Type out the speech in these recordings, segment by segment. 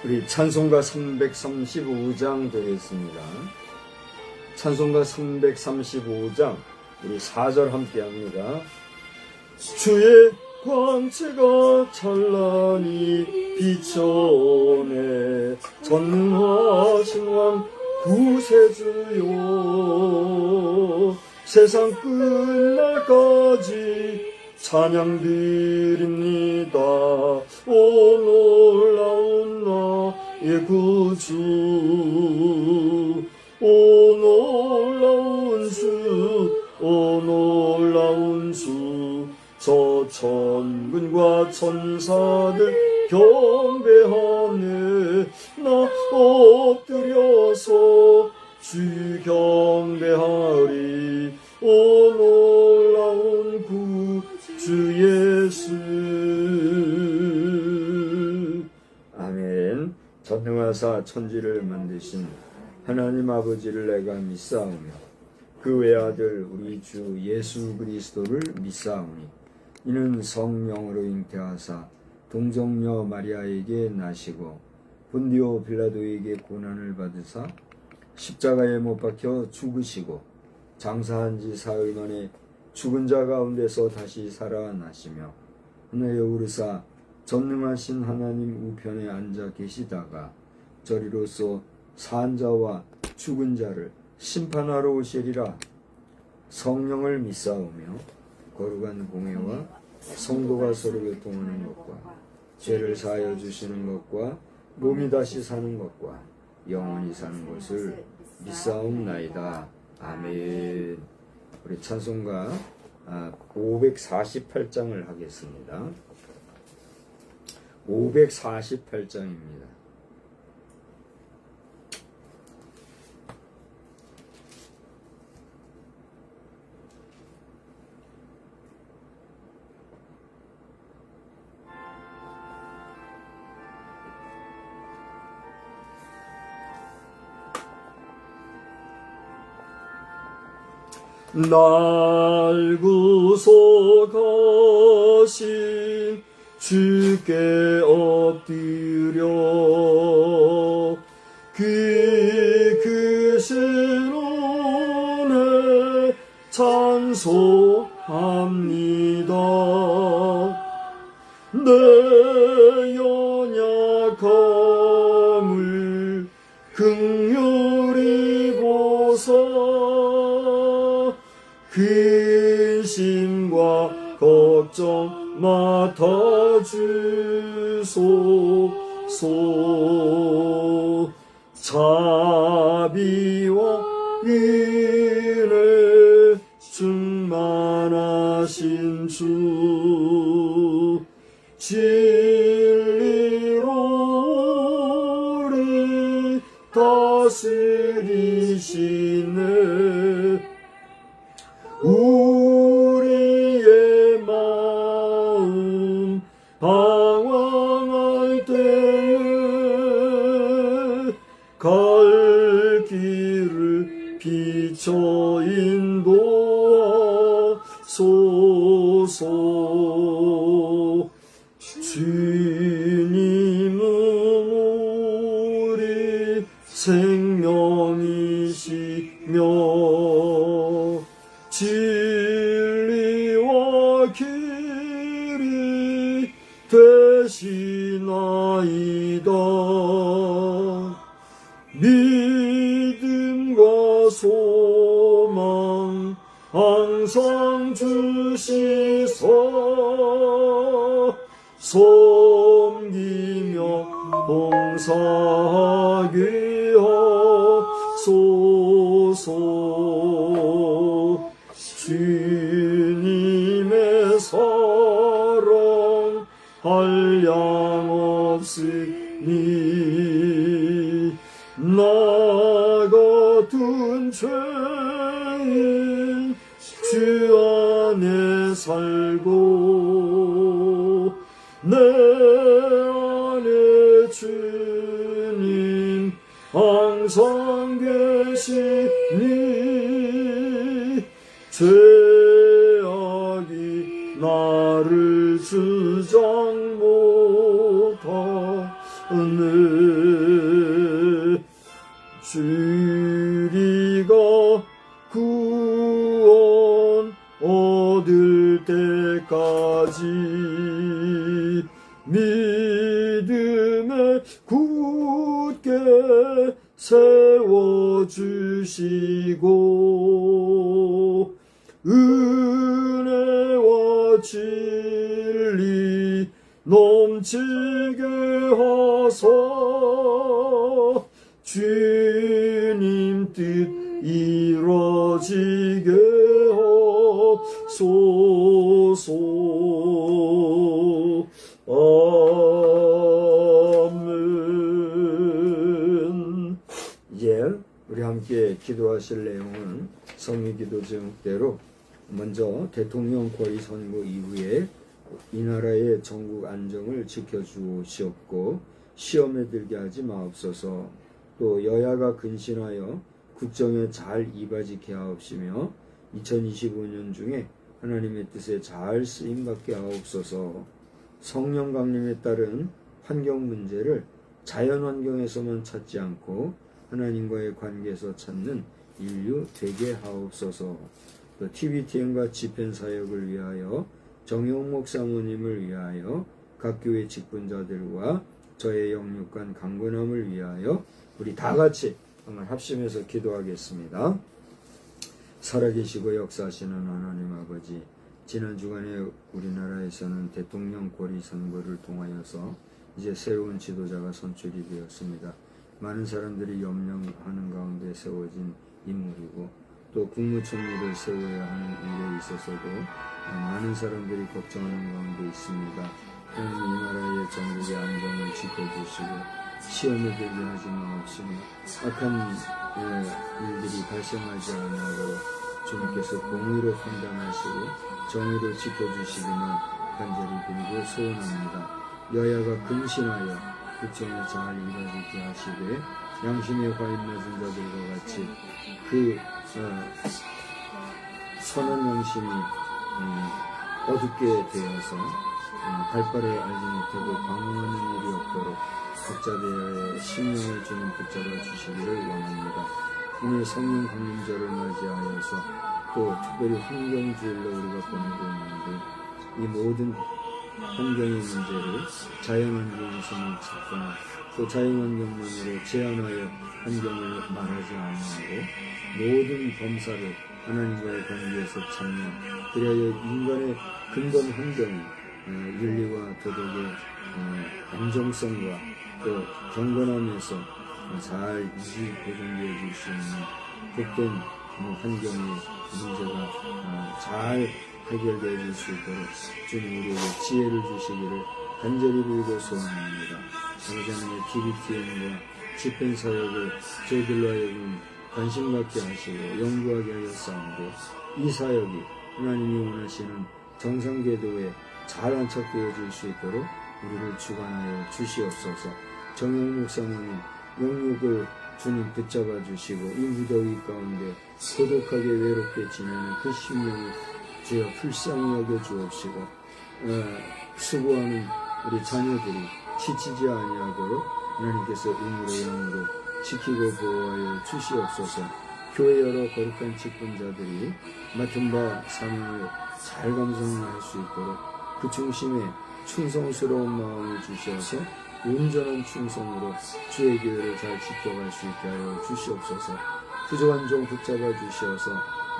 우리 찬송가 335장 되겠습니다. 찬송가 335장 우리 4절 함께 합니다. 주의 광채가 찬란히 비춰오네 전능하신 왕 구세주요 세상 끝날까지 찬양 드립니다. 오 놀라운 나의 구주 오 놀라운 주 오 놀라운 주 저 천군과 천사들 경배하네 나 엎드려서 주 경배하리 오 놀라운 구주 예수. 아멘. 전능하사 천지를 만드신 하나님 아버지를 내가 믿사오며 그 외아들 우리 주 예수 그리스도를 믿사오니 이는 성령으로 잉태하사 동정녀 마리아에게 나시고 본디오 빌라도에게 고난을 받으사 십자가에 못 박혀 죽으시고 장사한 지 사흘 만에 죽은 자 가운데서 다시 살아나시며 하늘에 오르사 전능하신 하나님 우편에 앉아 계시다가 저리로서 산 자와 죽은 자를 심판하러 오시리라. 성령을 믿사오며 거룩한 공회와 성도가 서로 교통하는 것과 죄를 사하여 주시는 것과 몸이 다시 사는 것과 영원히 사는 것을 믿사옵나이다. 아멘. 우리 찬송가 548장을 하겠습니다. 548장입니다. 날 구속하신 주께 엎드려 그 크신 은혜 찬송합니다. 내 연약함을 긍휼히 보사 근심과 걱정 맡아주소서. 자비와 은혜 충만하신 주 진리로 우리 다스리시네. 우리의 마음 방황할 때에 갈 길을 비춰 인도하소서. 주님은 우리 생명이시며 진리와 길이 되시나이다. 믿음과 소망 항상 주시사 섬기며 봉사하게 하소서. 주님의 사랑 한량없으니 나 같은 죄인 주 안에 살고 내 안에 주님 항상 계시니 죄악이 나를 주장 못하네. 주리가 구원 얻을 때까지 믿음에 굳게 세워주시고 은혜와 진리 넘치게 하사 주님 뜻 이루어지게 하소서. 아멘. 이제 우리 함께 기도하실 내용은 성의기도 제목대로 먼저 대통령 고위 선거 이후에 이 나라의 전국 안정을 지켜주시옵고 시험에 들게 하지 마옵소서. 또 여야가 근신하여 국정에 잘 이바지케 하옵시며 2025년 중에 하나님의 뜻에 잘 쓰임받게 하옵소서. 성령 강림에 따른 환경 문제를 자연 환경에서만 찾지 않고 하나님과의 관계에서 찾는 인류 되게 하옵소서. 또 TBTN과 집행 사역을 위하여 정용목 사모님을 위하여 각 교회 직분자들과 저의 영육간 강건함을 위하여 우리 다 같이 한번 합심해서 기도하겠습니다. 살아계시고 역사하시는 하나님 아버지, 지난 주간에 우리나라에서는 대통령 고리 선거를 통하여서 이제 새로운 지도자가 선출이 되었습니다. 많은 사람들이 염려하는 가운데 세워진 인물이고 또 국무총리를 세워야 하는 일에 있어서도 많은 사람들이 걱정하는 가운데 있습니다. 하나님 이 나라의 전국의 안정을 지켜주시고 시험에 들게 하지 마옵시며 악한 일들이 발생하지 않도록 주님께서 공의로 판단하시고 정의로 지켜주시기를 간절히 빌고 소원합니다. 여야가 근신하여 국정에 잘 이루어지게 하시되 양심의 화인 맺은 자들과 같이 그 선한 영심이 어둡게 되어서 발발을 알지 못하고 방황하는 일이 없도록 복잡의 심령을 주님 붙잡아 주시기를 원합니다. 오늘 성령 강림절을 맞이하여서 또 특별히 환경주일로 우리가 보내고 있는데 이 모든 환경의 문제를 자연환경에서만 찾거나 또 자연환경만으로 제한하여 환경을 말하지 아니하고 모든 범사를 하나님과의 관계에서 찾는 그래야 인간의 근본 환경이 윤리와 도덕의 안정성과 또 경건함에서 잘 유지 보존되어질 수 있는 복된 환경의 문제가 잘 해결되어질 수 있도록 주님 우리에게 지혜를 주시기를 간절히 빌고 소원합니다. 아버지 하나님의 TBTN과 집행사역을 저희들로 하여금 관심 갖게 하시고 연구하게 하였사온데 이 사역이 하나님이 원하시는 정상궤도에 잘 안착되어질 수 있도록 우리를 주관하여 주시옵소서. 정영 목사님은 영육을 주님 붙잡아 주시고 이 무더위 가운데 고독하게 외롭게 지내는 그 심령을 주여 불쌍히 여겨 주옵시고 수고하는 우리 자녀들이 지치지 아니하도록 하나님께서 의무로 양으로 지키고 보호하여 주시옵소서. 교회 여러 거룩한 직분자들이 맡은 바 사명을 잘 감당할 수 있도록 그 중심에 충성스러운 마음을 주셔서 온전한 충성으로 주의 교회를 잘 지켜갈 수 있게 하여 주시옵소서. 부족한 종 붙잡아 주시어서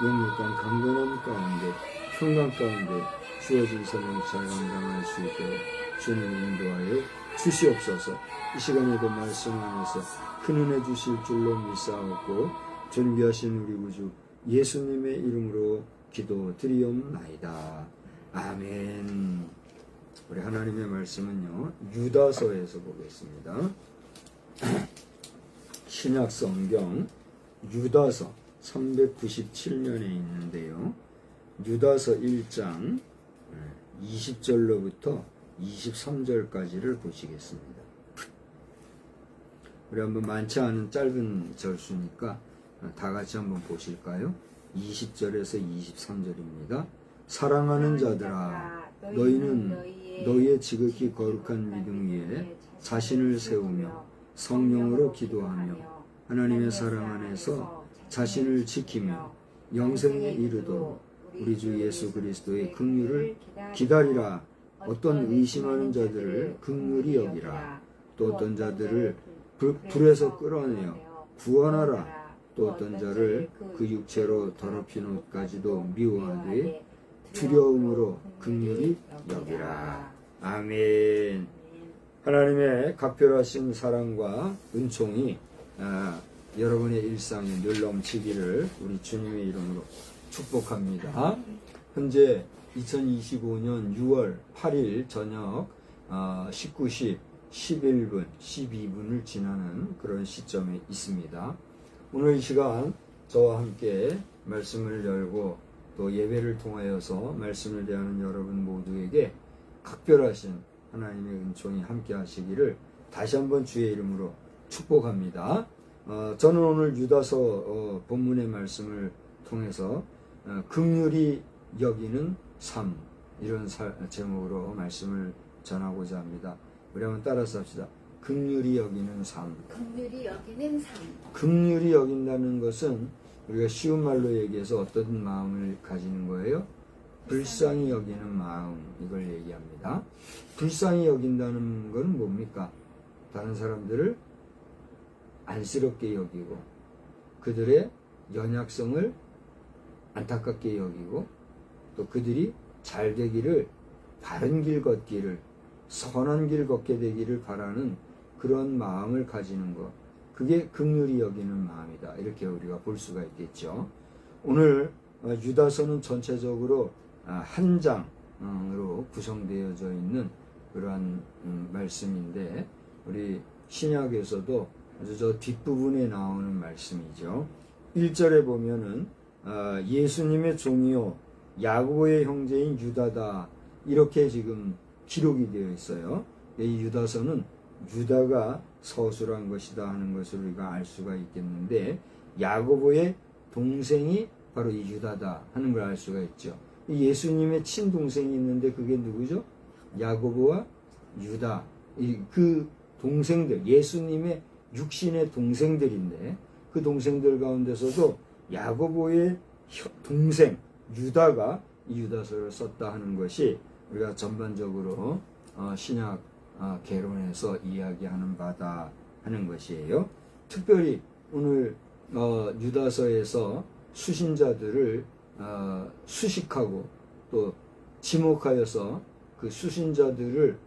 영육간 강건함 가운데 평강 가운데 주어진 사명 잘 감당할 수 있도록 주님 인도하여 주시옵소서. 이 시간에도 말씀 안에서 큰 은혜 주실 줄로 믿사옵고 존귀하신 우리 구주 예수님의 이름으로 기도드리옵나이다. 아멘. 우리 하나님의 말씀은요, 유다서에서 보겠습니다. 신약 성경 유다서 397면에 있는데요. 유다서 1장 20절로부터 23절까지를 보시겠습니다. 우리 한번 많지 않은 짧은 절수니까 다 같이 한번 보실까요? 20절에서 23절입니다. 사랑하는 자들아, 너희는 너희의 지극히 거룩한 믿음 위에 자신을 세우며 성령으로 기도하며 하나님의 사랑 안에서 자신을 지키며 영생에 이르도록 우리 주 예수 그리스도의 긍휼을 기다리라. 어떤 의심하는 자들을 긍휼히 여기라. 또 어떤 자들을 불에서 끌어내어 구원하라. 또 어떤 자를 그 육체로 더럽힌 옷까지도 미워하되 두려움으로 긍휼히 여기라. 아멘. 하나님의 각별하신 사랑과 은총이 여러분의 일상에 늘 넘치기를 우리 주님의 이름으로 축복합니다. 현재 2025년 6월 8일 저녁 19시 11분, 12분을 지나는 그런 시점에 있습니다. 오늘 이 시간 저와 함께 말씀을 열고 또 예배를 통하여서 말씀을 대하는 여러분 모두에게 각별하신 하나님의 은총이 함께 하시기를 다시 한번 주의 이름으로 축복합니다. 저는 오늘 유다서 본문의 말씀을 통해서 긍휼히 여기는 삶, 이런 제목으로 말씀을 전하고자 합니다. 우리 한번 따라서 합시다. 긍휼히 여기는 삶. 긍휼히 여기는 삶. 긍휼히 여긴다는 것은 우리가 쉬운 말로 얘기해서 어떤 마음을 가지는 거예요? 불쌍히 여기는 마음, 이걸 얘기합니다. 불쌍히 여긴다는 건 뭡니까? 다른 사람들을 안쓰럽게 여기고 그들의 연약성을 안타깝게 여기고 또 그들이 잘 되기를, 바른 길 걷기를, 선한 길 걷게 되기를 바라는 그런 마음을 가지는 것, 그게 긍휼히 여기는 마음이다, 이렇게 우리가 볼 수가 있겠죠. 오늘 유다서는 전체적으로 한 장으로 구성되어져 있는 그러한 말씀인데, 우리 신약에서도 아주 저 뒷부분에 나오는 말씀이죠. 1절에 보면은 예수님의 종이요 야고보의 형제인 유다다, 이렇게 지금 기록이 되어 있어요. 이 유다서는 유다가 서술한 것이다 하는 것을 우리가 알 수가 있겠는데, 야고보의 동생이 바로 이 유다다 하는 걸 알 수가 있죠. 예수님의 친동생이 있는데 그게 누구죠? 야고보와 유다. 그 동생들, 예수님의 육신의 동생들인데 그 동생들 가운데서도 야고보의 동생 유다가 이 유다서를 썼다 하는 것이 우리가 전반적으로 신약 개론에서 이야기하는 바다 하는 것이에요. 특별히 오늘 유다서에서 수신자들을 수식하고 또 지목하여서 그 수신자들을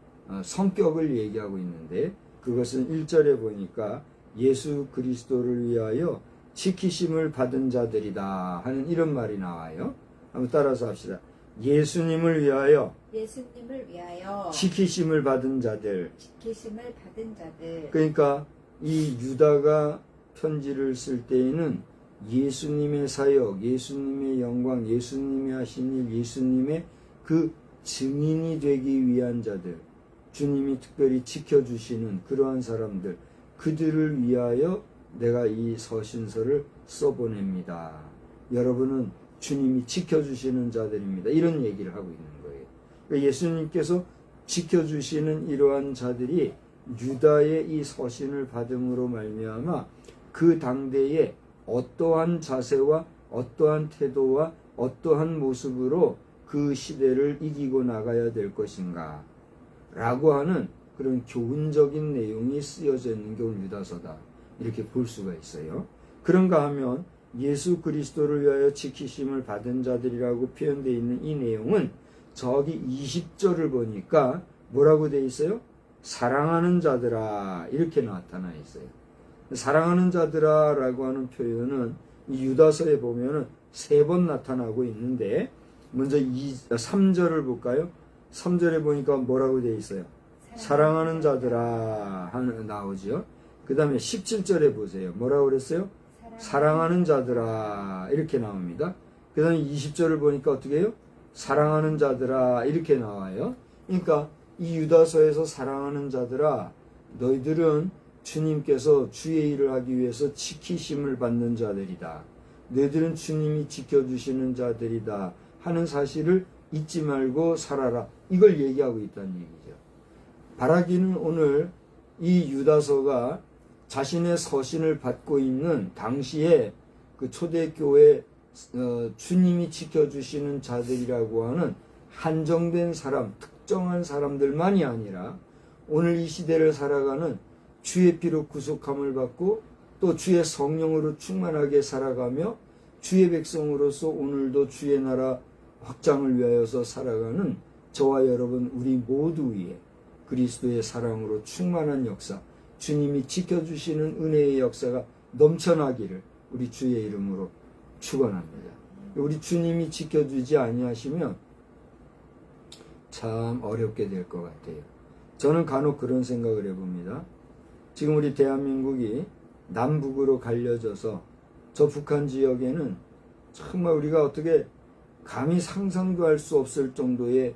성격을 얘기하고 있는데 그것은 1절에 보니까 예수 그리스도를 위하여 지키심을 받은 자들이다 하는 이런 말이 나와요. 한번 따라서 합시다. 예수님을 위하여 지키심을 받은 자들. 그러니까 이 유다가 편지를 쓸 때에는 예수님의 사역, 예수님의 영광, 예수님이 하신 일, 예수님의 그 증인이 되기 위한 자들, 주님이 특별히 지켜주시는 그러한 사람들, 그들을 위하여 내가 이 서신서를 써보냅니다. 여러분은 주님이 지켜주시는 자들입니다. 이런 얘기를 하고 있는 거예요. 그러니까 예수님께서 지켜주시는 이러한 자들이 유다의 이 서신을 받음으로 말미암아 그 당대에 어떠한 자세와 어떠한 태도와 어떠한 모습으로 그 시대를 이기고 나가야 될 것인가 라고 하는 그런 교훈적인 내용이 쓰여져 있는 게 오늘 유다서다 이렇게 볼 수가 있어요. 그런가 하면 예수 그리스도를 위하여 지키심을 받은 자들이라고 표현되어 있는 이 내용은 저기 20절을 보니까 뭐라고 되어 있어요? 사랑하는 자들아 이렇게 나타나 있어요. 사랑하는 자들아 라고 하는 표현은 이 유다서에 보면은 3번 나타나고 있는데 먼저 3절을 볼까요? 3절에 보니까 뭐라고 되어 있어요? 사랑하는 자들아 하는 나오죠. 그 다음에 17절에 보세요. 뭐라고 그랬어요? 사랑하는 자들아 이렇게 나옵니다. 그 다음에 20절을 보니까 어떻게 해요? 사랑하는 자들아 이렇게 나와요. 그러니까 이 유다서에서 사랑하는 자들아 너희들은 주님께서 주의 일을 하기 위해서 지키심을 받는 자들이다. 너희들은 주님이 지켜주시는 자들이다 하는 사실을 잊지 말고 살아라. 이걸 얘기하고 있다는 얘기죠. 바라기는 오늘 이 유다서가 자신의 서신을 받고 있는 당시에 그 초대교회 주님이 지켜주시는 자들이라고 하는 한정된 사람, 특정한 사람들만이 아니라 오늘 이 시대를 살아가는 주의 피로 구속함을 받고 또 주의 성령으로 충만하게 살아가며 주의 백성으로서 오늘도 주의 나라 확장을 위하여서 살아가는 저와 여러분 우리 모두 위에 그리스도의 사랑으로 충만한 역사, 주님이 지켜주시는 은혜의 역사가 넘쳐나기를 우리 주의 이름으로 축원합니다. 우리 주님이 지켜주지 아니하시면 참 어렵게 될 것 같아요. 저는 간혹 그런 생각을 해봅니다. 지금 우리 대한민국이 남북으로 갈려져서 저 북한 지역에는 정말 우리가 어떻게 감히 상상도 할 수 없을 정도의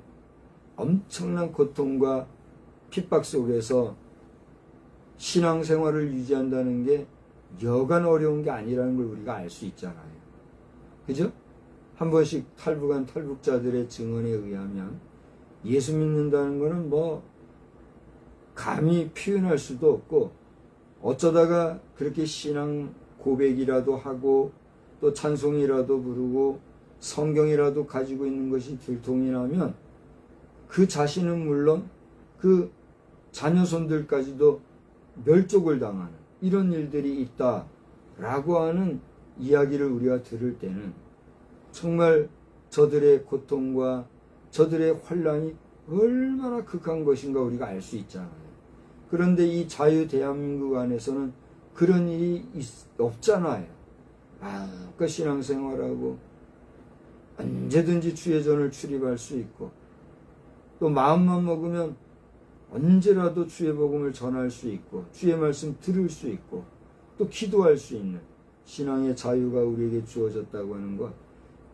엄청난 고통과 핍박 속에서 신앙생활을 유지한다는 게 여간 어려운 게 아니라는 걸 우리가 알 수 있잖아요. 그죠? 한 번씩 탈북한 탈북자들의 증언에 의하면 예수 믿는다는 거는 뭐 감히 표현할 수도 없고 어쩌다가 그렇게 신앙 고백이라도 하고 또 찬송이라도 부르고 성경이라도 가지고 있는 것이 들통이 나면 그 자신은 물론 그 자녀손들까지도 멸족을 당하는 이런 일들이 있다라고 하는 이야기를 우리가 들을 때는 정말 저들의 고통과 저들의 환란이 얼마나 극한 것인가 우리가 알 수 있잖아요. 그런데 이 자유 대한민국 안에서는 그런 일이 없잖아요. 그 신앙생활하고 언제든지 주의 전을 출입할 수 있고 또 마음만 먹으면 언제라도 주의 복음을 전할 수 있고 주의 말씀 들을 수 있고 또 기도할 수 있는 신앙의 자유가 우리에게 주어졌다고 하는 것,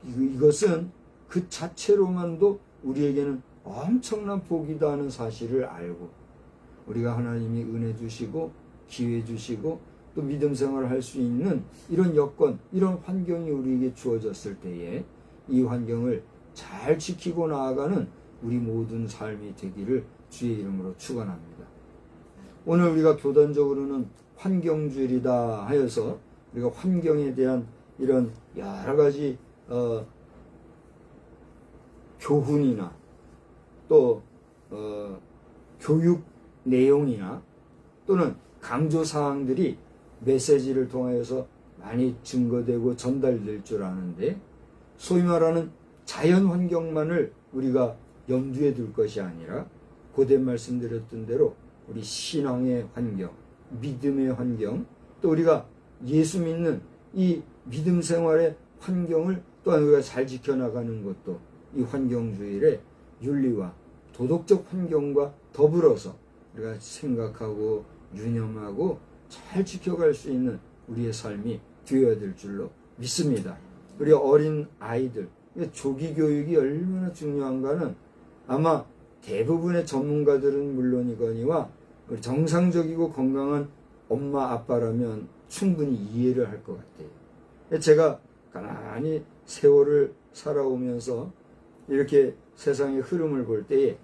이것은 그 자체로만도 우리에게는 엄청난 복이다 하는 사실을 알고 우리가 하나님이 은혜 주시고 기회 주시고 또 믿음 생활을 할 수 있는 이런 여건, 이런 환경이 우리에게 주어졌을 때에 이 환경을 잘 지키고 나아가는 우리 모든 삶이 되기를 주의 이름으로 축원합니다. 오늘 우리가 교단적으로는 환경주일이다 하여서 우리가 환경에 대한 이런 여러 가지 교훈이나 또 교육 내용이나 또는 강조사항들이 메시지를 통하여서 많이 증거되고 전달될 줄 아는데, 소위 말하는 자연 환경만을 우리가 염두에 둘 것이 아니라 고대 말씀드렸던 대로 우리 신앙의 환경, 믿음의 환경, 또 우리가 예수 믿는 이 믿음 생활의 환경을 또한 우리가 잘 지켜나가는 것도 이 환경주일의 윤리와 도덕적 환경과 더불어서 우리가 생각하고 유념하고 잘 지켜갈 수 있는 우리의 삶이 되어야 될 줄로 믿습니다. 우리 어린 아이들, 조기 교육이 얼마나 중요한가는 아마 대부분의 전문가들은 물론이거니와 우리 정상적이고 건강한 엄마 아빠라면 충분히 이해를 할 것 같아요. 제가 가만히 세월을 살아오면서 이렇게 세상의 흐름을 볼 때에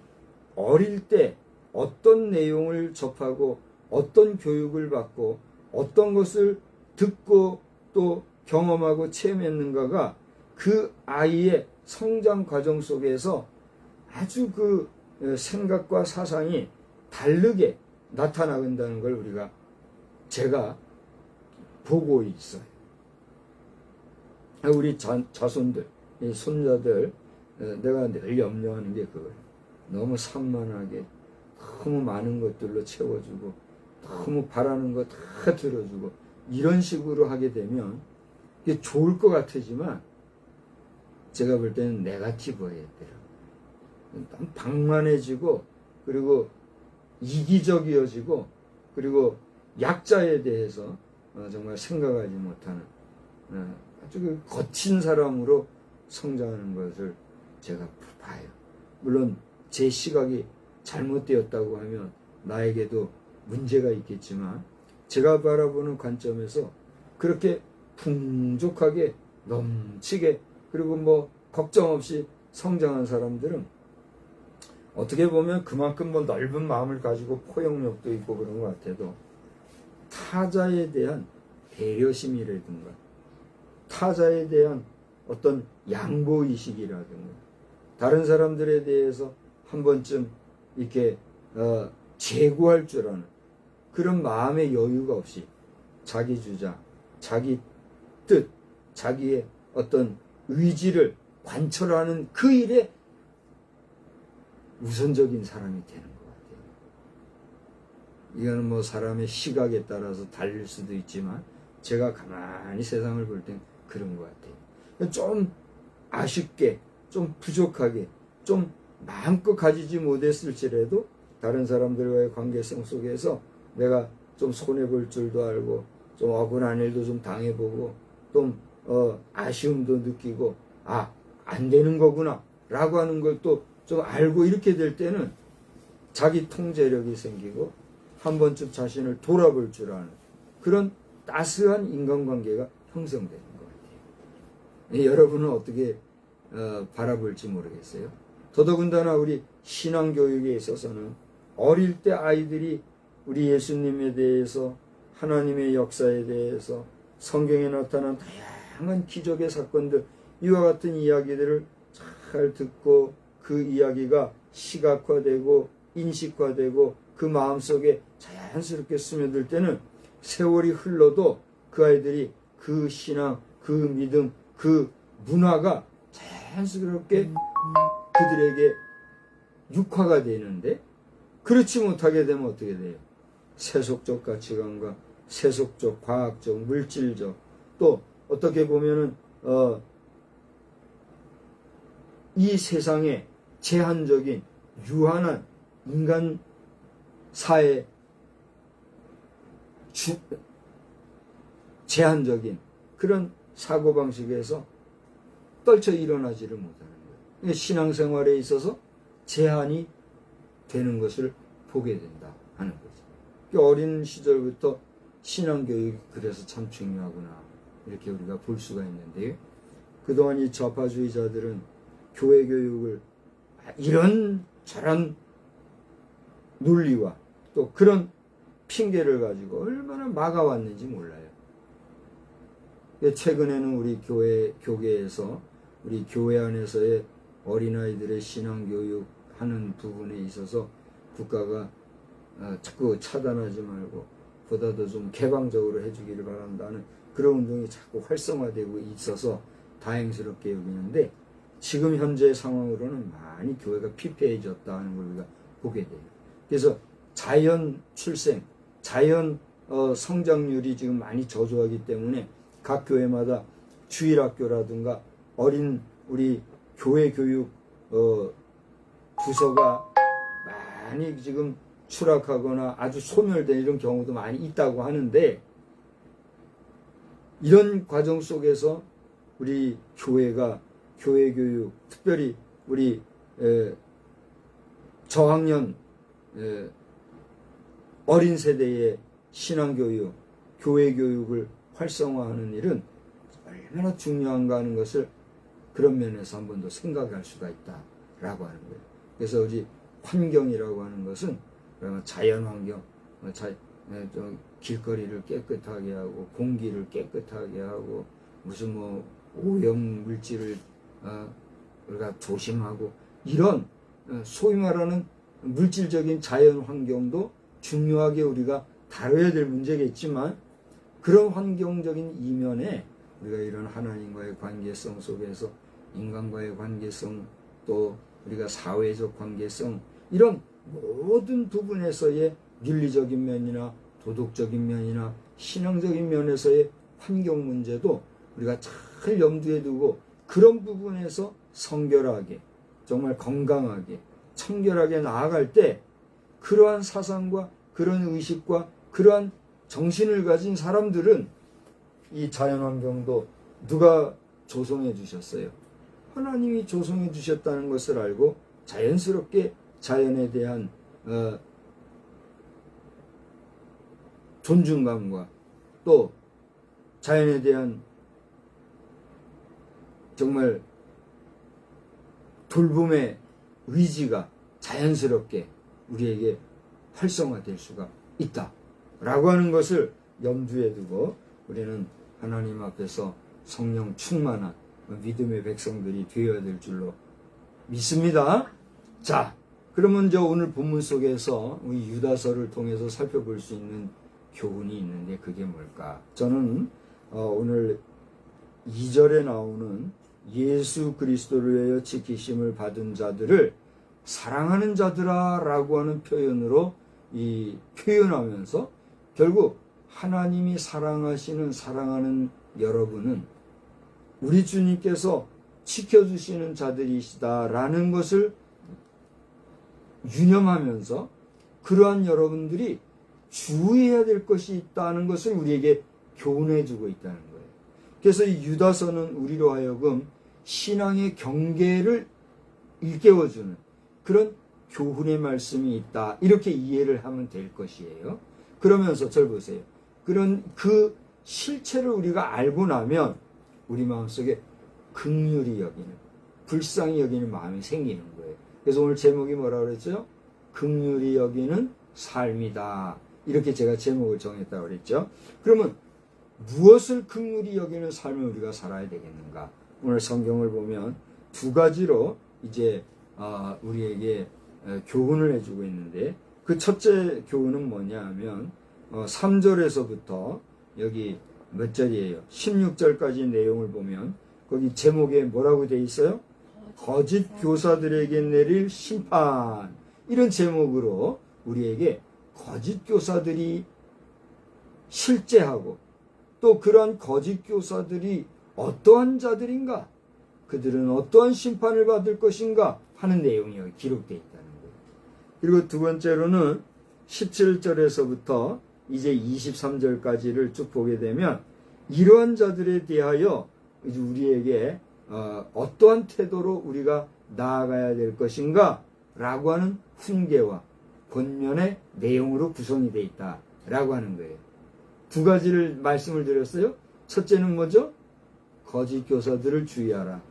어릴 때 어떤 내용을 접하고 어떤 교육을 받고 어떤 것을 듣고 또 경험하고 체험했는가가 그 아이의 성장 과정 속에서 아주 그 생각과 사상이 다르게 나타나간다는 걸 제가 보고 있어요. 우리 자손들, 손자들, 내가 늘 염려하는 게 그거예요. 너무 산만하게 너무 많은 것들로 채워주고 너무 바라는 거 다 들어주고 이런 식으로 하게 되면 이게 좋을 것 같지만 제가 볼 때는 네거티브예요. 너무 방만해지고 그리고 이기적이어지고 그리고 약자에 대해서 정말 생각하지 못하는 아주 그 거친 사람으로 성장하는 것을 제가 봐요. 물론 제 시각이 잘못되었다고 하면 나에게도 문제가 있겠지만 제가 바라보는 관점에서 그렇게 풍족하게 넘치게 그리고 뭐 걱정 없이 성장한 사람들은 어떻게 보면 그만큼 뭐 넓은 마음을 가지고 포용력도 있고 그런 것 같아도 타자에 대한 배려심이라든가 타자에 대한 어떤 양보의식이라든가 다른 사람들에 대해서 한 번쯤 이렇게 제고할 줄 아는 그런 마음의 여유가 없이 자기 주장, 자기 뜻, 자기의 어떤 의지를 관철하는 그 일에 우선적인 사람이 되는 것 같아요. 이거는 뭐 사람의 시각에 따라서 달릴 수도 있지만 제가 가만히 세상을 볼 땐 그런 것 같아요. 좀 아쉽게, 좀 부족하게, 좀 마음껏 가지지 못했을지라도 다른 사람들과의 관계성 속에서 내가 좀 손해볼 줄도 알고 좀 억울한 일도 좀 당해보고 좀 아쉬움도 느끼고 안 되는 거구나 라고 하는 걸 또 좀 알고 이렇게 될 때는 자기 통제력이 생기고 한 번쯤 자신을 돌아볼 줄 아는 그런 따스한 인간관계가 형성되는 것 같아요. 여러분은 어떻게 바라볼지 모르겠어요. 더더군다나 우리 신앙교육에 있어서는 어릴 때 아이들이 우리 예수님에 대해서 하나님의 역사에 대해서 성경에 나타난 다양한 기적의 사건들 이와 같은 이야기들을 잘 듣고 그 이야기가 시각화되고 인식화되고 그 마음속에 자연스럽게 스며들 때는 세월이 흘러도 그 아이들이 그 신앙, 그 믿음, 그 문화가 자연스럽게 그들에게 육화가 되는데 그렇지 못하게 되면 어떻게 돼요? 세속적 가치관과 세속적, 과학적, 물질적 또 어떻게 보면은 이 세상에 제한적인 유한한 인간 사회 제한적인 그런 사고방식에서 떨쳐 일어나지를 못하는 거예요. 신앙생활에 있어서 제한이 되는 것을 보게 된다 하는 거죠. 어린 시절부터 신앙교육이 그래서 참 중요하구나 이렇게 우리가 볼 수가 있는데요. 그동안 이 좌파주의자들은 교회 교육을 이런 저런 논리와 또 그런 핑계를 가지고 얼마나 막아왔는지 몰라요. 최근에는 우리 교계에서 우리 교회 안에서의 어린아이들의 신앙교육 하는 부분에 있어서 국가가 자꾸 차단하지 말고 보다 더 좀 개방적으로 해주기를 바란다는 그런 운동이 자꾸 활성화되고 있어서 다행스럽게 여기는데 지금 현재 상황으로는 많이 교회가 피폐해졌다는 걸 우리가 보게 돼요. 그래서 자연 출생, 자연 성장률이 지금 많이 저조하기 때문에 각 교회마다 주일학교라든가 어린 우리 교회 교육 부서가 많이 지금 추락하거나 아주 소멸된 이런 경우도 많이 있다고 하는데 이런 과정 속에서 우리 교회가 교회 교육, 특별히 우리 저학년 어린 세대의 신앙교육, 교회 교육을 활성화하는 일은 얼마나 중요한가 하는 것을 그런 면에서 한 번 더 생각할 수가 있다라고 하는 거예요. 그래서 우리 환경이라고 하는 것은 자연 환경, 길거리를 깨끗하게 하고 공기를 깨끗하게 하고 무슨 뭐 오염 물질을 우리가 조심하고 이런 소위 말하는 물질적인 자연 환경도 중요하게 우리가 다뤄야 될 문제겠지만 그런 환경적인 이면에 우리가 이런 하나님과의 관계성 속에서 인간과의 관계성 또 우리가 사회적 관계성 이런 모든 부분에서의 윤리적인 면이나 도덕적인 면이나 신앙적인 면에서의 환경 문제도 우리가 잘 염두에 두고 그런 부분에서 성결하게 정말 건강하게 청결하게 나아갈 때 그러한 사상과 그런 의식과 그러한 정신을 가진 사람들은 이 자연환경도 누가 조성해 주셨어요? 하나님이 조성해 주셨다는 것을 알고 자연스럽게 자연에 대한 존중감과 또 자연에 대한 정말 돌봄의 의지가 자연스럽게 우리에게 활성화될 수가 있다라고 하는 것을 염두에 두고 우리는 하나님 앞에서 성령 충만한 믿음의 백성들이 되어야 될 줄로 믿습니다. 자, 그러면 오늘 본문 속에서 우리 유다서를 통해서 살펴볼 수 있는 교훈이 있는데 그게 뭘까? 저는 오늘 2절에 나오는 예수 그리스도를 위하여 지키심을 받은 자들을 사랑하는 자들아 라고 하는 표현으로 표현하면서 결국 하나님이 사랑하는 여러분은 우리 주님께서 지켜주시는 자들이시다라는 것을 유념하면서 그러한 여러분들이 주의해야 될 것이 있다는 것을 우리에게 교훈해주고 있다는 거예요. 그래서 이 유다서는 우리로 하여금 신앙의 경계를 일깨워주는 그런 교훈의 말씀이 있다. 이렇게 이해를 하면 될 것이에요. 그러면서 절 보세요. 그런 그 실체를 우리가 알고 나면 우리 마음속에 긍휼히 여기는, 불쌍히 여기는 마음이 생기는 거예요. 그래서 오늘 제목이 뭐라고 그랬죠? 긍휼히 여기는 삶이다. 이렇게 제가 제목을 정했다고 그랬죠. 그러면 무엇을 긍휼히 여기는 삶을 우리가 살아야 되겠는가? 오늘 성경을 보면 두 가지로 이제 우리에게 교훈을 해주고 있는데 그 첫째 교훈은 뭐냐 하면 3절에서부터 여기 몇 절이에요? 16절까지 내용을 보면 거기 제목에 뭐라고 돼 있어요? 거짓 교사들에게 내릴 심판. 이런 제목으로 우리에게 거짓 교사들이 실제하고 또 그러한 거짓 교사들이 어떠한 자들인가, 그들은 어떠한 심판을 받을 것인가 하는 내용이 여기 기록되어 있다는 거예요. 그리고 두 번째로는 17절에서부터 이제 23절까지를 쭉 보게 되면 이러한 자들에 대하여 우리에게 어떠한 태도로 우리가 나아가야 될 것인가 라고 하는 훈계와 권면의 내용으로 구성이 되어 있다라고 하는 거예요. 두 가지를 말씀을 드렸어요. 첫째는 뭐죠? 거짓 교사들을 주의하라.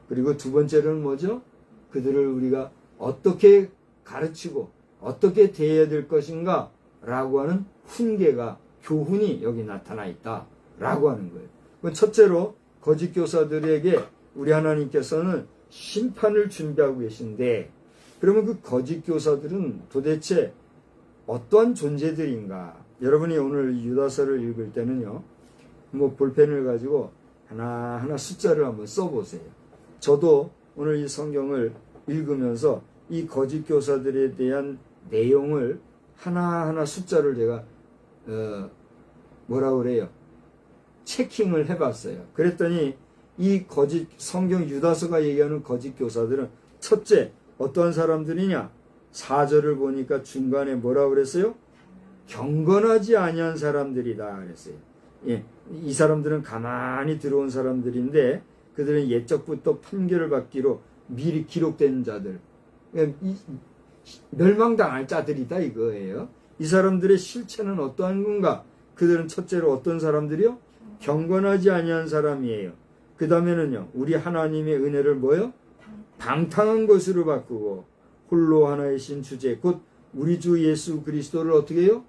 그리고 두 번째는 뭐죠? 그들을 우리가 어떻게 가르치고 어떻게 대해야 될 것인가 라고 하는 훈계가, 교훈이 여기 나타나 있다 라고 하는 거예요. 첫째로 거짓 교사들에게 우리 하나님께서는 심판을 준비하고 계신데, 그러면 그 거짓 교사들은 도대체 어떠한 존재들인가? 여러분이 오늘 유다서를 읽을 때는요, 뭐 볼펜을 가지고 하나하나 숫자를 한번 써보세요. 저도 오늘 이 성경을 읽으면서 이 거짓 교사들에 대한 내용을 하나하나 숫자를 제가 뭐라 그래요? 체킹을 해봤어요. 그랬더니 이 거짓 성경 유다서가 얘기하는 거짓 교사들은 첫째 어떠한 사람들이냐? 4절을 보니까 중간에 뭐라 그랬어요? 경건하지 아니한 사람들이다 그랬어요. 예, 이 사람들은 가만히 들어온 사람들인데 그들은 옛적부터 판결을 받기로 미리 기록된 자들, 멸망당할 자들이다 이거예요. 이 사람들의 실체는 어떠한 건가? 그들은 첫째로 어떤 사람들이요? 경건하지 아니한 사람이에요. 그 다음에는요, 우리 하나님의 은혜를 뭐요? 방탕한 것으로 바꾸고 홀로 하나의 신 주제, 곧 우리 주 예수 그리스도를 어떻게 해요?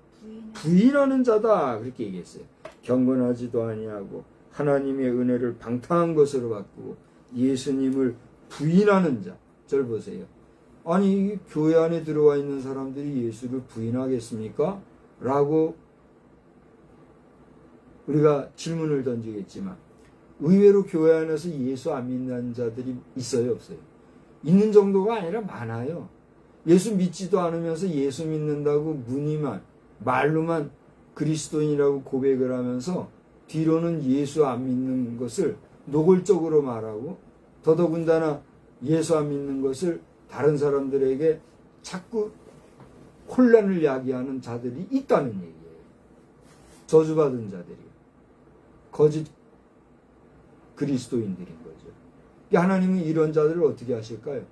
부인하는 자다 그렇게 얘기했어요. 경건하지도 아니하고 하나님의 은혜를 방탕한 것으로 바꾸고 예수님을 부인하는 자. 절 보세요. 아니 교회 안에 들어와 있는 사람들이 예수를 부인하겠습니까? 라고 우리가 질문을 던지겠지만 의외로 교회 안에서 예수 안 믿는 자들이 있어요, 없어요? 있는 정도가 아니라 많아요. 예수 믿지도 않으면서 예수 믿는다고 무늬만, 말로만 그리스도인이라고 고백을 하면서 뒤로는 예수 안 믿는 것을 노골적으로 말하고 더더군다나 예수 안 믿는 것을 다른 사람들에게 자꾸 혼란을 야기하는 자들이 있다는 얘기예요. 저주받은 자들이요. 거짓 그리스도인들인 거죠. 하나님은 이런 자들을 어떻게 하실까요?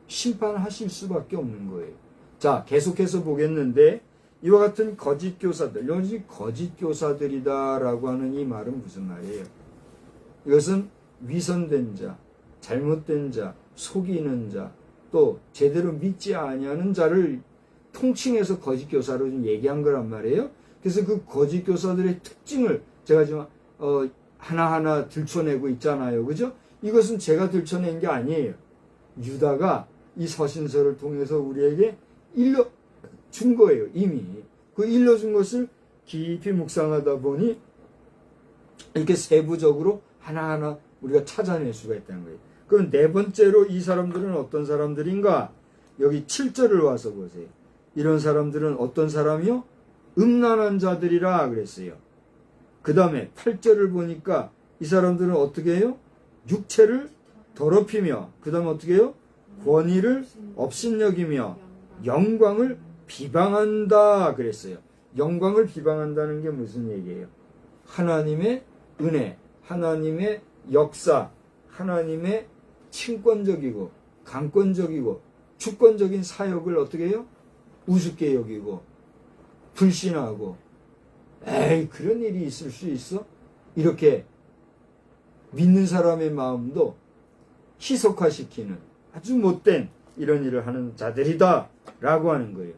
심판하실 수밖에 없는 거예요. 자, 계속해서 보겠는데 이와 같은 거짓 교사들, 여기 거짓 교사들이다라고 하는 이 말은 무슨 말이에요? 이것은 위선된 자, 잘못된 자, 속이는 자, 또 제대로 믿지 아니하는 자를 통칭해서 거짓 교사로 좀 얘기한 거란 말이에요. 그래서 그 거짓 교사들의 특징을 제가 지금 하나하나 들춰내고 있잖아요. 그죠? 이것은 제가 들춰낸 게 아니에요. 유다가 이 서신서를 통해서 우리에게 일러준 거예요. 이미. 그 일러준 것을 깊이 묵상하다 보니 이렇게 세부적으로 하나하나 우리가 찾아낼 수가 있다는 거예요. 그럼 네 번째로 이 사람들은 어떤 사람들인가? 여기 7절을 와서 보세요. 이런 사람들은 어떤 사람이요? 음란한 자들이라 그랬어요. 그 다음에 8절을 보니까 이 사람들은 어떻게 해요? 육체를 더럽히며, 그 다음에 어떻게 해요? 권위를 업신여기며 영광을 비방한다 그랬어요. 영광을 비방한다는 게 무슨 얘기예요? 하나님의 은혜, 하나님의 역사, 하나님의 친권적이고 강권적이고 주권적인 사역을 어떻게 해요? 우습게 여기고 불신하고, 에이 그런 일이 있을 수 있어? 이렇게 믿는 사람의 마음도 희석화시키는 아주 못된 이런 일을 하는 자들이다 라고 하는 거예요.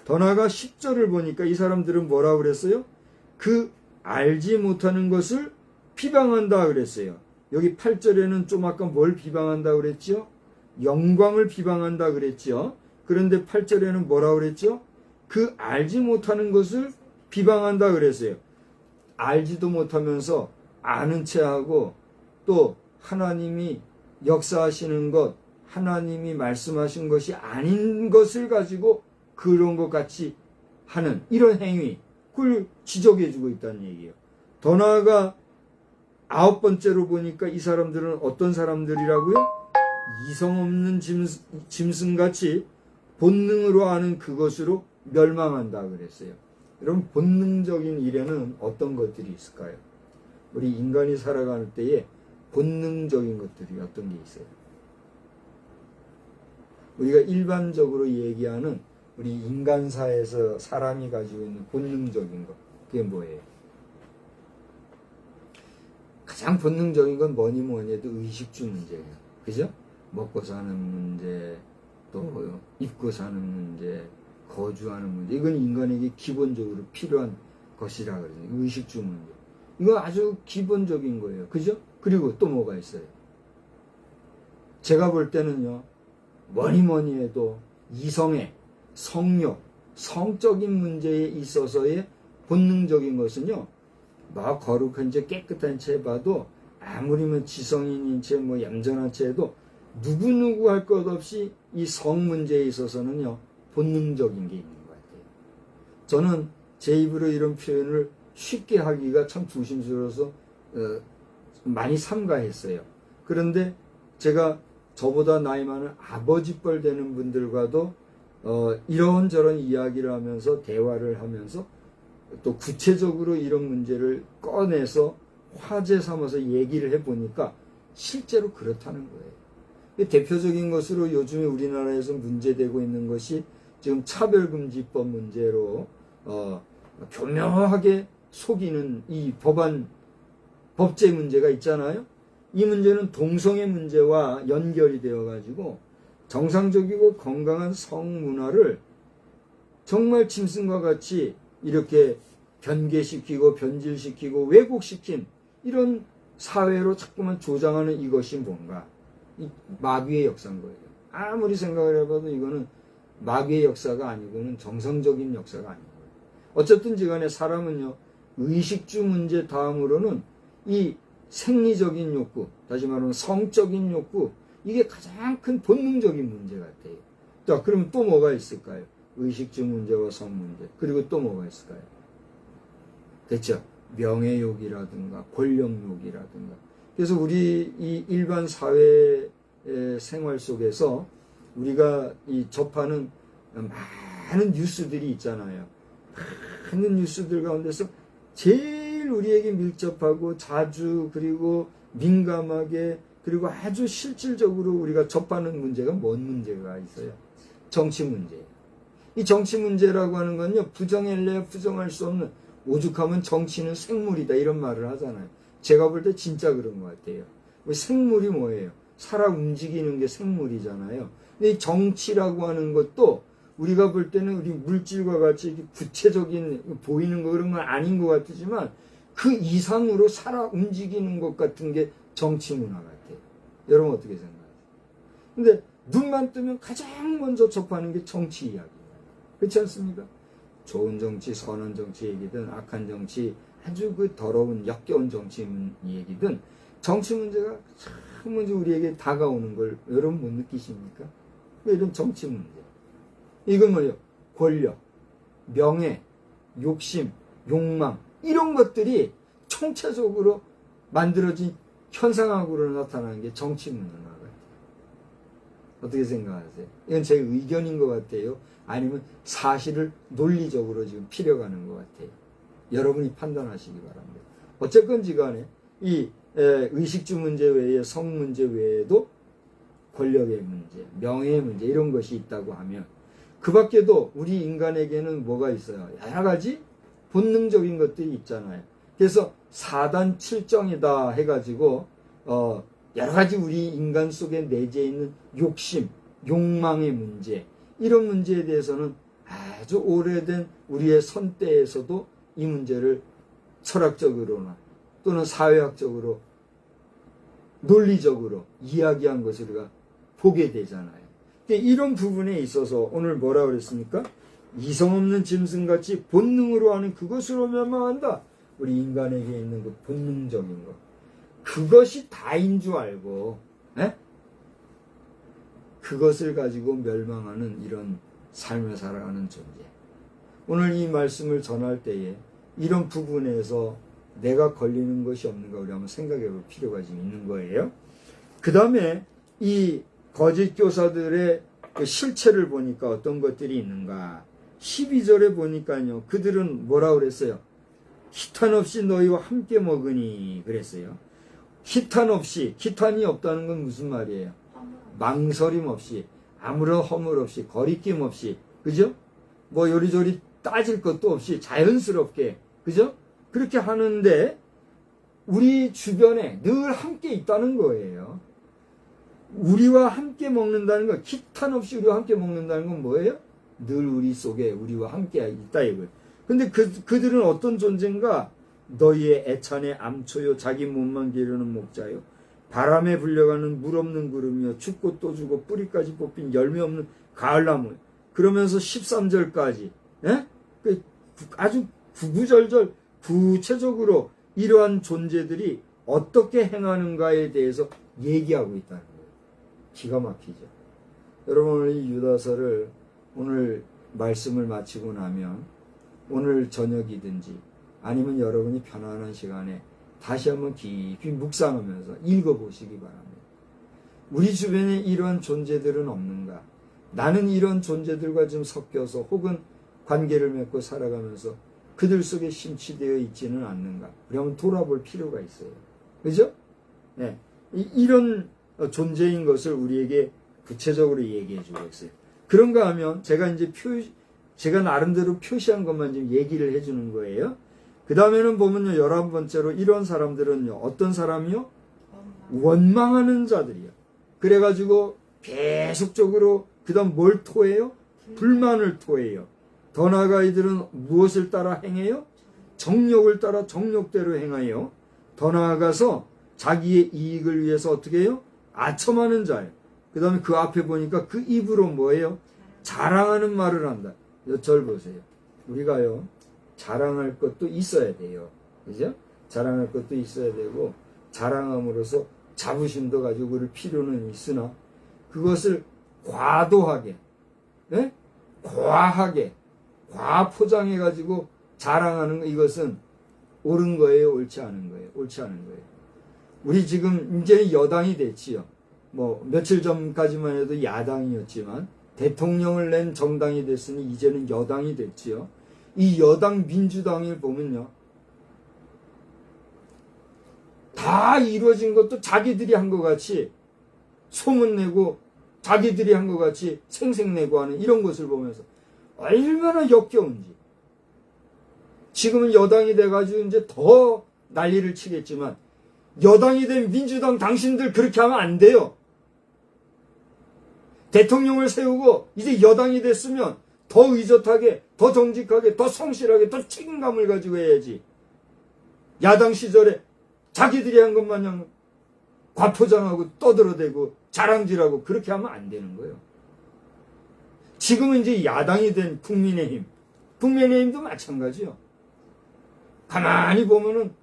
더 나아가 10절을 보니까 이 사람들은 뭐라고 그랬어요? 그 알지 못하는 것을 비방한다 그랬어요. 여기 8절에는 좀 아까 뭘 비방한다 그랬죠? 영광을 비방한다 그랬죠? 그런데 8절에는 뭐라고 그랬죠? 그 알지 못하는 것을 비방한다 그랬어요. 알지도 못하면서 아는 체하고 또 하나님이 역사하시는 것, 하나님이 말씀하신 것이 아닌 것을 가지고 그런 것 같이 하는 이런 행위, 그걸 지적해주고 있다는 얘기예요. 더 나아가 9번째로 보니까 이 사람들은 어떤 사람들이라고요? 이성 없는 짐승같이 본능으로 하는 그것으로 멸망한다 그랬어요. 여러분, 본능적인 일에는 어떤 것들이 있을까요? 우리 인간이 살아갈 때에 본능적인 것들이 어떤 게 있어요? 우리가 일반적으로 얘기하는 우리 인간사에서 사람이 가지고 있는 본능적인 것, 그게 뭐예요? 가장 본능적인 건 뭐니 뭐니 해도 의식주 문제예요. 그죠? 먹고 사는 문제, 또 입고 사는 문제, 거주하는 문제. 이건 인간에게 기본적으로 필요한 것이라 그러죠. 의식주 문제. 이거 아주 기본적인 거예요. 그죠? 그리고 또 뭐가 있어요? 제가 볼 때는요, 뭐니 해도 이성의 성욕, 성적인 문제에 있어서의 본능적인 것은요, 뭐 거룩한 채 깨끗한 채 봐도 아무리 뭐 지성인인 채 뭐 얌전한 채 해도 누구누구 할 것 없이 이 성 문제에 있어서는요, 본능적인 게 있는 것 같아요. 저는 제 입으로 이런 표현을 쉽게 하기가 참 조심스러워서 많이 삼가했어요. 그런데 제가 저보다 나이 많은 아버지뻘 되는 분들과도 이런저런 이야기를 하면서 대화를 하면서 또 구체적으로 이런 문제를 꺼내서 화제 삼아서 얘기를 해보니까 실제로 그렇다는 거예요. 대표적인 것으로 요즘에 우리나라에서 문제되고 있는 것이 지금 차별금지법 문제로 교묘하게 속이는 이 법제 문제가 있잖아요. 이 문제는 동성애 문제와 연결이 되어 가지고 정상적이고 건강한 성문화를 정말 짐승과 같이 이렇게 변개시키고 변질시키고 왜곡시킨 이런 사회로 자꾸만 조장하는 이것이 뭔가? 이 마귀의 역사인 거예요. 아무리 생각을 해봐도 이거는 마귀의 역사가 아니고는 정상적인 역사가 아닌 거예요. 어쨌든지 간에 사람은요, 의식주 문제 다음으로는 이 생리적인 욕구, 다시 말하면 성적인 욕구, 이게 가장 큰 본능적인 문제 같아요. 자, 그럼 또 뭐가 있을까요? 의식주 문제와 성 문제. 그리고 또 뭐가 있을까요? 됐죠? 명예욕이라든가 권력욕이라든가. 그래서 우리 이 일반 사회 생활 속에서 우리가 이 접하는 많은 뉴스들이 있잖아요. 많은 뉴스들 가운데서 제일 우리에게 밀접하고 자주 그리고 민감하게 그리고 아주 실질적으로 우리가 접하는 문제가 뭔 문제가 있어요? 정치 문제예요. 이 정치 문제라고 하는 건요, 부정할래야 부정할 수 없는, 오죽하면 정치는 생물이다 이런 말을 하잖아요. 제가 볼 때 진짜 그런 것 같아요. 생물이 뭐예요? 살아 움직이는 게 생물이잖아요. 근데 이 정치라고 하는 것도 우리가 볼 때는 우리 물질과 같이 구체적인 보이는 거 그런 건 아닌 것 같지만 그 이상으로 살아 움직이는 것 같은 게 정치 문화 같아요. 여러분 어떻게 생각하세요? 근데 눈만 뜨면 가장 먼저 접하는 게 정치 이야기예요. 그렇지 않습니까? 좋은 정치, 선한 정치 얘기든 악한 정치, 아주 그 더러운 역겨운 정치 얘기든 정치 문제가 참 먼저 우리에게 다가오는 걸 여러분 못 느끼십니까? 이런 정치 문제. 이건 뭐예요? 권력, 명예, 욕심, 욕망 이런 것들이 총체적으로 만들어진 현상학으로 나타나는 게 정치 문화 같아요. 어떻게 생각하세요? 이건 제 의견인 것 같아요? 아니면 사실을 논리적으로 지금 필요가는 것 같아요? 여러분이 판단하시기 바랍니다. 어쨌건지 간에 이 의식주 문제 외에 성 문제 외에도 권력의 문제, 명예의 문제 이런 것이 있다고 하면 그 밖에도 우리 인간에게는 뭐가 있어요? 여러 가지 본능적인 것들이 있잖아요. 그래서 사단 7정이다 해가지고 여러 가지 우리 인간 속에 내재 있는 욕심, 욕망의 문제 이런 문제에 대해서는 아주 오래된 우리의 선대에서도 이 문제를 철학적으로나 또는 사회학적으로 논리적으로 이야기한 것을 우리가 보게 되잖아요. 이런 부분에 있어서 오늘 뭐라 그랬습니까? 이성 없는 짐승같이 본능으로 하는 그것으로 멸망한다. 우리 인간에게 있는 그 본능적인 것. 그것이 다인 줄 알고 그것을 가지고 멸망하는 이런 삶을 살아가는 존재. 오늘 이 말씀을 전할 때에 이런 부분에서 내가 걸리는 것이 없는가 우리 한번 생각해 볼 필요가 지금 있는 거예요. 그 다음에 이 거짓 교사들의 그 실체를 보니까 어떤 것들이 있는가. 12절에 보니까요. 그들은 뭐라 그랬어요? 희탄 없이 너희와 함께 먹으니 그랬어요. 희탄 없이, 희탄이 없다는 건 무슨 말이에요? 망설임 없이, 아무런 허물 없이, 거리낌 없이, 그죠? 뭐 요리조리 따질 것도 없이 자연스럽게, 그죠? 그렇게 하는데 우리 주변에 늘 함께 있다는 거예요. 우리와 함께 먹는다는 거, 기탄 없이 우리와 함께 먹는다는 건 뭐예요? 늘 우리 속에 우리와 함께 있다 이거예요. 근데 그들은 어떤 존재인가? 너희의 애찬의 암초요, 자기 몸만 기르는 목자요, 바람에 불려가는 물 없는 구름이요, 죽고 또 죽고 뿌리까지 뽑힌 열매 없는 가을나무. 그러면서 13절까지 아주 구구절절 구체적으로 이러한 존재들이 어떻게 행하는가에 대해서 얘기하고 있다는 거예요. 기가 막히죠. 여러분, 오늘 이 유다서를 오늘 말씀을 마치고 나면 오늘 저녁이든지 아니면 여러분이 편안한 시간에 다시 한번 깊이 묵상하면서 읽어보시기 바랍니다. 우리 주변에 이러한 존재들은 없는가? 나는 이런 존재들과 좀 섞여서 혹은 관계를 맺고 살아가면서 그들 속에 심취되어 있지는 않는가? 그러면 돌아볼 필요가 있어요. 그죠? 네. 이런 존재인 것을 우리에게 구체적으로 얘기해 주고 있어요. 그런가 하면 제가 나름대로 표시한 것만 좀 얘기를 해 주는 거예요. 그 다음에는 보면요, 11번째로 이런 사람들은요, 어떤 사람이요? 원망하는 자들이요. 그래가지고 계속적으로 그 다음 뭘 토해요? 불만을 토해요. 더 나아가 이들은 무엇을 따라 행해요? 정욕을 따라 정욕대로 행하여 더 나아가서 자기의 이익을 위해서 어떻게 해요? 아첨하는 자예요. 그 다음에 그 앞에 보니까 그 입으로 뭐예요? 자랑하는 말을 한다. 절 보세요. 우리가요, 자랑할 것도 있어야 돼요. 그죠? 자랑할 것도 있어야 되고, 자랑함으로써 자부심도 가지고 그럴 필요는 있으나, 그것을 과도하게, 네? 과하게, 과포장해가지고 자랑하는 거, 이것은 옳은 거예요? 옳지 않은 거예요? 옳지 않은 거예요. 우리 지금 이제 여당이 됐지요. 뭐, 며칠 전까지만 해도 야당이었지만, 대통령을 낸 정당이 됐으니 이제는 여당이 됐지요. 이 여당 민주당을 보면요, 다 이루어진 것도 자기들이 한 것 같이 소문내고 자기들이 한 것 같이 생색내고 하는 이런 것을 보면서 얼마나 역겨운지. 지금은 여당이 돼가지고 이제 더 난리를 치겠지만, 여당이 된 민주당 당신들 그렇게 하면 안 돼요. 대통령을 세우고 이제 여당이 됐으면 더 의젓하게, 더 정직하게, 더 성실하게, 더 책임감을 가지고 해야지. 야당 시절에 자기들이 한 것 마냥 과포장하고 떠들어대고 자랑질하고 그렇게 하면 안 되는 거예요. 지금은 이제 야당이 된 국민의힘도 마찬가지요. 가만히 보면은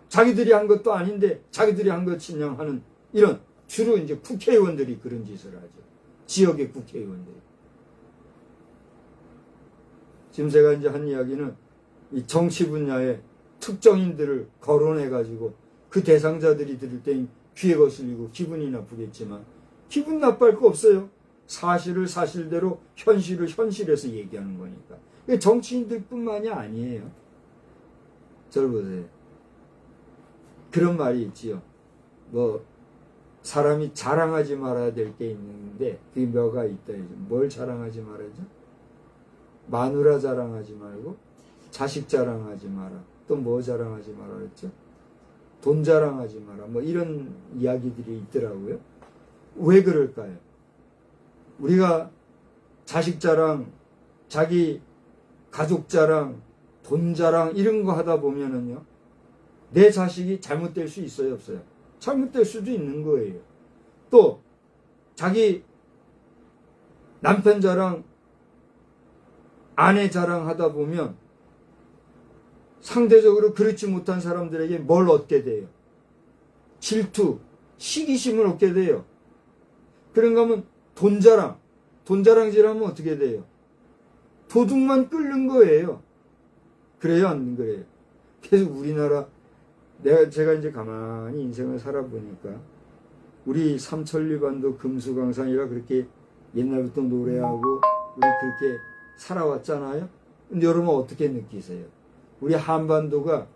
자기들이 한 것도 아닌데 자기들이 한 것 진양하는 이런, 주로 이제 국회의원들이 그런 짓을 하죠. 지역의 국회의원들이. 지금 제가 이제 한 이야기는 이 정치 분야의 특정인들을 거론해가지고 그 대상자들이 들을 때 귀에 거슬리고 기분이 나쁘겠지만, 기분 나빠할 거 없어요. 사실을 사실대로, 현실을 현실에서 얘기하는 거니까. 정치인들 뿐만이 아니에요. 절 보세요. 그런 말이 있지요. 뭐, 사람이 자랑하지 말아야 될 게 있는데, 그게 뭐가 있다. 뭘 자랑하지 말아야죠? 마누라 자랑하지 말고, 자식 자랑하지 마라. 또 뭐 자랑하지 마라 그랬죠? 돈 자랑하지 마라. 뭐 이런 이야기들이 있더라고요. 왜 그럴까요? 우리가 자식 자랑, 자기 가족 자랑, 돈 자랑 이런 거 하다 보면은요, 내 자식이 잘못될 수 있어요, 없어요? 잘못될 수도 있는 거예요. 또 자기 남편 자랑, 아내 자랑 하다 보면 상대적으로 그렇지 못한 사람들에게 뭘 얻게 돼요? 질투, 시기심을 얻게 돼요. 그런가 하면 돈 자랑질하면 어떻게 돼요? 도둑만 끓는 거예요. 그래요, 안 그래요? 그래서 우리나라, 제가 이제 가만히 인생을 살아보니까, 우리 삼천리반도 금수강산이라 그렇게 옛날부터 노래하고 우리 그렇게 살아왔잖아요. 근데 여러분 어떻게 느끼세요? 우리 한반도가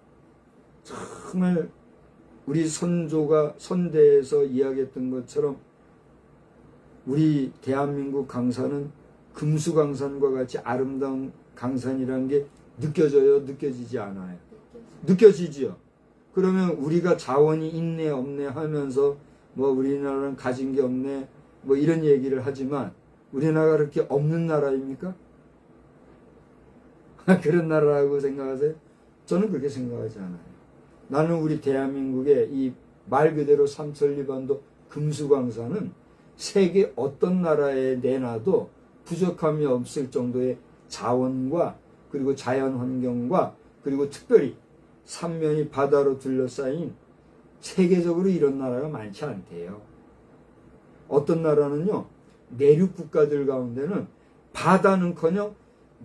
정말 우리 선조가 선대에서 이야기했던 것처럼 우리 대한민국 강산은 금수강산과 같이 아름다운 강산이라는 게 느껴져요? 느껴지지 않아요? 느껴지지요? 그러면 우리가 자원이 있네 없네 하면서 뭐 우리나라는 가진 게 없네 뭐 이런 얘기를 하지만 우리나라가 그렇게 없는 나라입니까? 그런 나라라고 생각하세요? 저는 그렇게 생각하지 않아요. 나는 우리 대한민국의 이 말 그대로 삼천리반도 금수광산은 세계 어떤 나라에 내놔도 부족함이 없을 정도의 자원과 그리고 자연 환경과 그리고 특별히 삼면이 바다로 둘러싸인 세계적으로 이런 나라가 많지 않대요. 어떤 나라는요, 내륙 국가들 가운데는 바다는커녕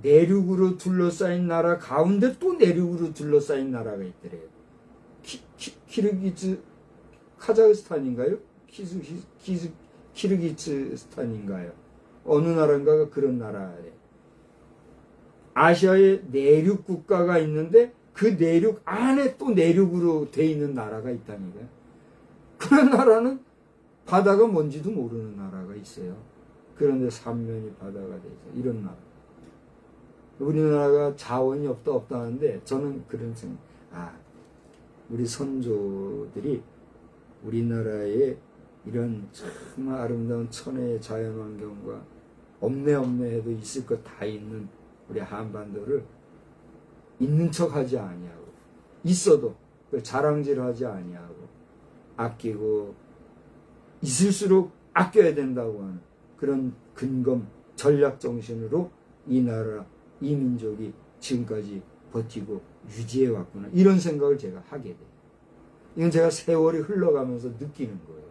내륙으로 둘러싸인 나라 가운데 또 내륙으로 둘러싸인 나라가 있더래요. 키르기즈 카자흐스탄인가요? 키르기즈스탄인가요? 어느 나라인가가 그런 나라예요. 아시아의 내륙 국가가 있는데 그 내륙 안에 또 내륙으로 돼 있는 나라가 있다니까요. 그런 나라는 바다가 뭔지도 모르는 나라가 있어요. 그런데 삼면이 바다가 돼 있어요. 이런 나라. 우리나라가 자원이 없다 하는데 저는 그런 생각. 우리 선조들이 우리나라의 이런 정말 아름다운 천혜의 자연환경과 없네 해도 있을 것 다 있는 우리 한반도를 있는 척하지 아니하고 있어도 그걸 자랑질하지 아니하고 아끼고 있을수록 아껴야 된다고 하는 그런 근검 전략 정신으로 이 나라 이 민족이 지금까지 버티고 유지해 왔구나 이런 생각을 제가 하게 돼요. 이건 제가 세월이 흘러가면서 느끼는 거예요.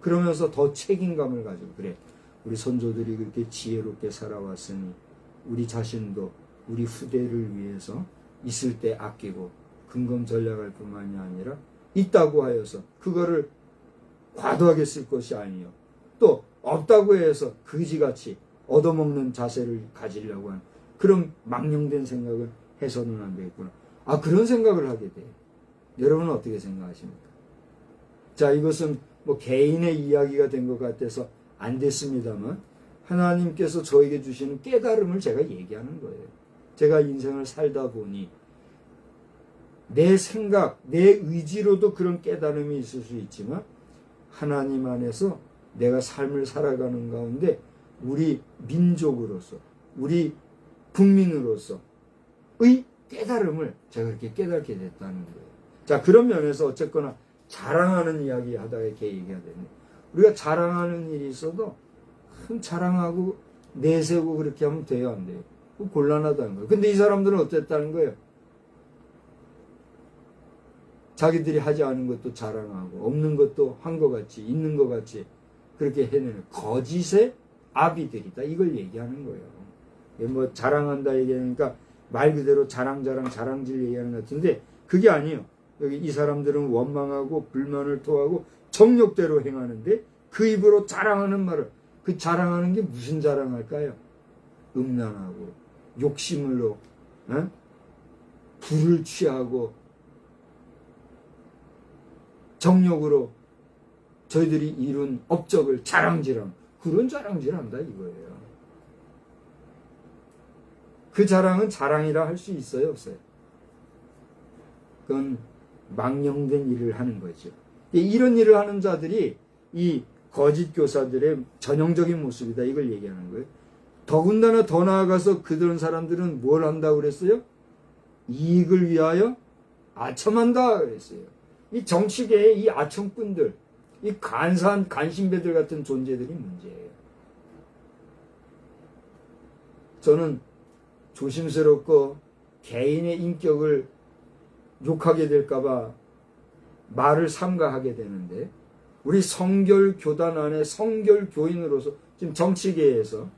그러면서 더 책임감을 가지고 그래 우리 선조들이 그렇게 지혜롭게 살아왔으니 우리 자신도 우리 후대를 위해서 있을 때 아끼고 근검 전략할 뿐만이 아니라 있다고 하여서 그거를 과도하게 쓸 것이 아니요 또 없다고 해서 그지같이 얻어먹는 자세를 가지려고 하는 그런 망령된 생각을 해서는 안 되겠구나. 그런 생각을 하게 돼요. 여러분은 어떻게 생각하십니까? 자, 이것은 뭐 개인의 이야기가 된 것 같아서 안 됐습니다만 하나님께서 저에게 주시는 깨달음을 제가 얘기하는 거예요. 제가 인생을 살다 보니 내 생각, 내 의지로도 그런 깨달음이 있을 수 있지만 하나님 안에서 내가 삶을 살아가는 가운데 우리 민족으로서 우리 국민으로서의 깨달음을 제가 그렇게 깨닫게 됐다는 거예요. 자, 그런 면에서 어쨌거나 자랑하는 이야기 하다가 이렇게 얘기가 됐네. 우리가 자랑하는 일이 있어도 자랑하고 내세우고 그렇게 하면 돼요, 안 돼요? 곤란하다는 거예요. 근데 이 사람들은 어땠다는 거예요? 자기들이 하지 않은 것도 자랑하고 없는 것도 한 것 같이 있는 것 같이 그렇게 해내는 거짓의 아비들이다. 이걸 얘기하는 거예요. 뭐 자랑한다 얘기하니까 말 그대로 자랑질 얘기하는 것 같은데 그게 아니에요. 여기 이 사람들은 원망하고 불만을 토하고 정욕대로 행하는데 그 입으로 자랑하는 말을 그 자랑하는 게 무슨 자랑할까요? 음란하고 욕심으로 불을 취하고 정욕으로 저희들이 이룬 업적을 자랑질하는 그런 자랑질한다 이거예요. 그 자랑은 자랑이라 할 수 있어요 없어요? 그건 망령된 일을 하는 거죠. 이런 일을 하는 자들이 이 거짓 교사들의 전형적인 모습이다 이걸 얘기하는 거예요. 더군다나 더 나아가서 그런 사람들은 뭘 한다고 그랬어요? 이익을 위하여 아첨한다 그랬어요. 이 정치계의 이 아첨꾼들, 이 간사한 간신배들 같은 존재들이 문제예요. 저는 조심스럽고 개인의 인격을 욕하게 될까봐 말을 삼가하게 되는데 우리 성결교단 안에 성결교인으로서 지금 정치계에서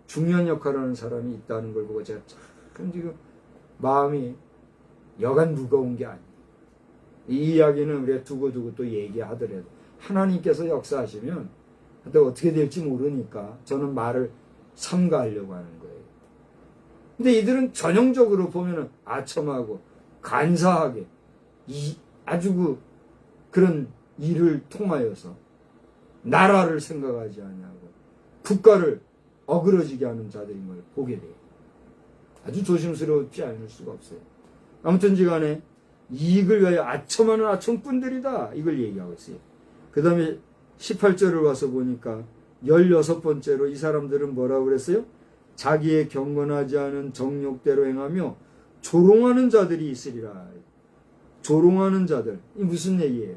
중요한 역할을 하는 사람이 있다는 걸 보고 제가 참 지금 마음이 여간 무거운 게 아니에요. 이 이야기는 우리가 두고두고 또 얘기하더라도 하나님께서 역사하시면 어떻게 될지 모르니까 저는 말을 삼가하려고 하는 거예요. 근데 이들은 전형적으로 보면은 아첨하고 간사하게 아주 그런 일을 통하여서 나라를 생각하지 아니하고 국가를 어그러지게 하는 자들인 걸 보게 돼요. 아주 조심스럽지 않을 수가 없어요. 아무튼지 간에 이익을 위하여 아첨하는 아첨꾼들이다. 이걸 얘기하고 있어요. 그 다음에 18절을 와서 보니까 16번째로 이 사람들은 뭐라고 그랬어요? 자기의 경건하지 않은 정욕대로 행하며 조롱하는 자들이 있으리라. 조롱하는 자들. 이 무슨 얘기예요?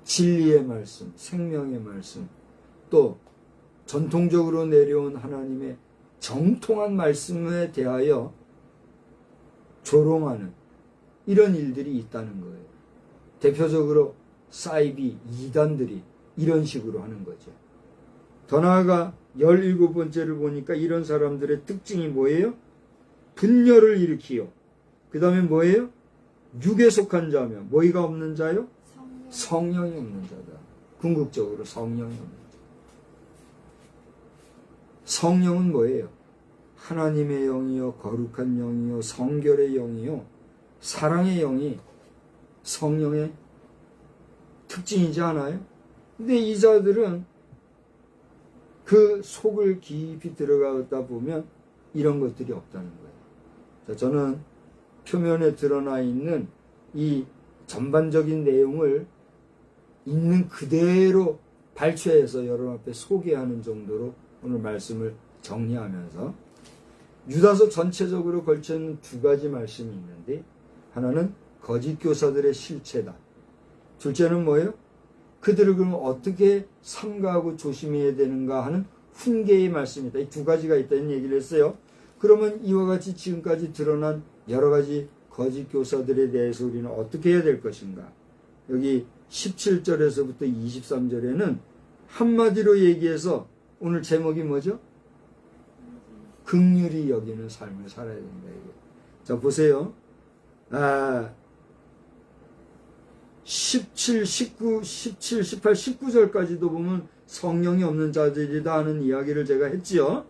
진리의 말씀, 생명의 말씀, 또 전통적으로 내려온 하나님의 정통한 말씀에 대하여 조롱하는 이런 일들이 있다는 거예요. 대표적으로 사이비, 이단들이 이런 식으로 하는 거죠. 더 나아가 17번째를 보니까 이런 사람들의 특징이 뭐예요? 분열을 일으키요. 그 다음에 뭐예요? 육에 속한 자며 뭐가 없는 자요? 성령이 없는 자다. 궁극적으로 성령이 없는 자. 성령은 뭐예요? 하나님의 영이요, 거룩한 영이요, 성결의 영이요, 사랑의 영이 성령의 특징이지 않아요? 근데 이 자들은 그 속을 깊이 들어가다 보면 이런 것들이 없다는 거예요. 자, 저는 표면에 드러나 있는 이 전반적인 내용을 있는 그대로 발췌해서 여러분 앞에 소개하는 정도로 오늘 말씀을 정리하면서 유다서 전체적으로 걸쳐있는 두 가지 말씀이 있는데, 하나는 거짓 교사들의 실체다. 둘째는 뭐예요? 그들을 그럼 어떻게 삼가하고 조심해야 되는가 하는 훈계의 말씀이다. 이 두 가지가 있다는 얘기를 했어요. 그러면 이와 같이 지금까지 드러난 여러 가지 거짓 교사들에 대해서 우리는 어떻게 해야 될 것인가? 여기 17절에서부터 23절에는 한마디로 얘기해서 오늘 제목이 뭐죠? 긍휼히 여기는 삶을 살아야 된다. 이게. 자, 보세요. 17, 18, 19절까지도 보면 성령이 없는 자들이다 하는 이야기를 제가 했지요.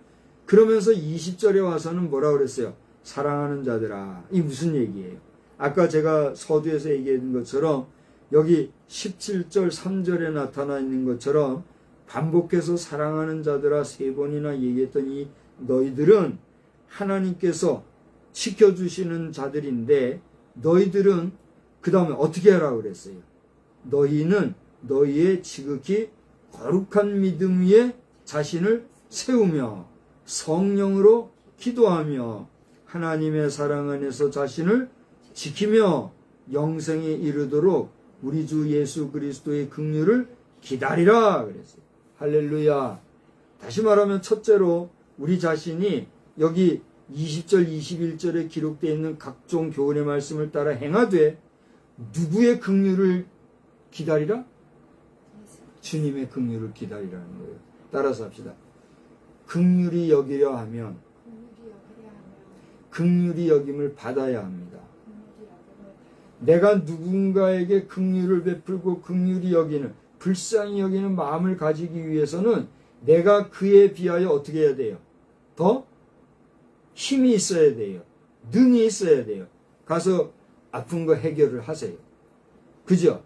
그러면서 20절에 와서는 뭐라 그랬어요? 사랑하는 자들아. 이 무슨 얘기예요? 아까 제가 서두에서 얘기한 것처럼 여기 17절 3절에 나타나 있는 것처럼 반복해서 사랑하는 자들아 세 번이나 얘기했던 이 너희들은 하나님께서 지켜주시는 자들인데, 너희들은 그 다음에 어떻게 하라고 그랬어요? 너희는 너희의 지극히 거룩한 믿음 위에 자신을 세우며 성령으로 기도하며 하나님의 사랑 안에서 자신을 지키며 영생에 이르도록 우리 주 예수 그리스도의 긍휼을 기다리라 그랬어요. 할렐루야. 다시 말하면 첫째로 우리 자신이 여기 20절 21절에 기록되어 있는 각종 교훈의 말씀을 따라 행하되 누구의 긍휼을 기다리라? 주님의 긍휼을 기다리라는 거예요. 따라서 합시다. 긍휼히 여기려 하면 긍휼히 여김을 받아야 합니다. 내가 누군가에게 긍휼을 베풀고 긍휼히 여기는, 불쌍히 여기는 마음을 가지기 위해서는 내가 그에 비하여 어떻게 해야 돼요? 더 힘이 있어야 돼요. 능이 있어야 돼요. 가서 아픈 거 해결을 하세요. 그죠?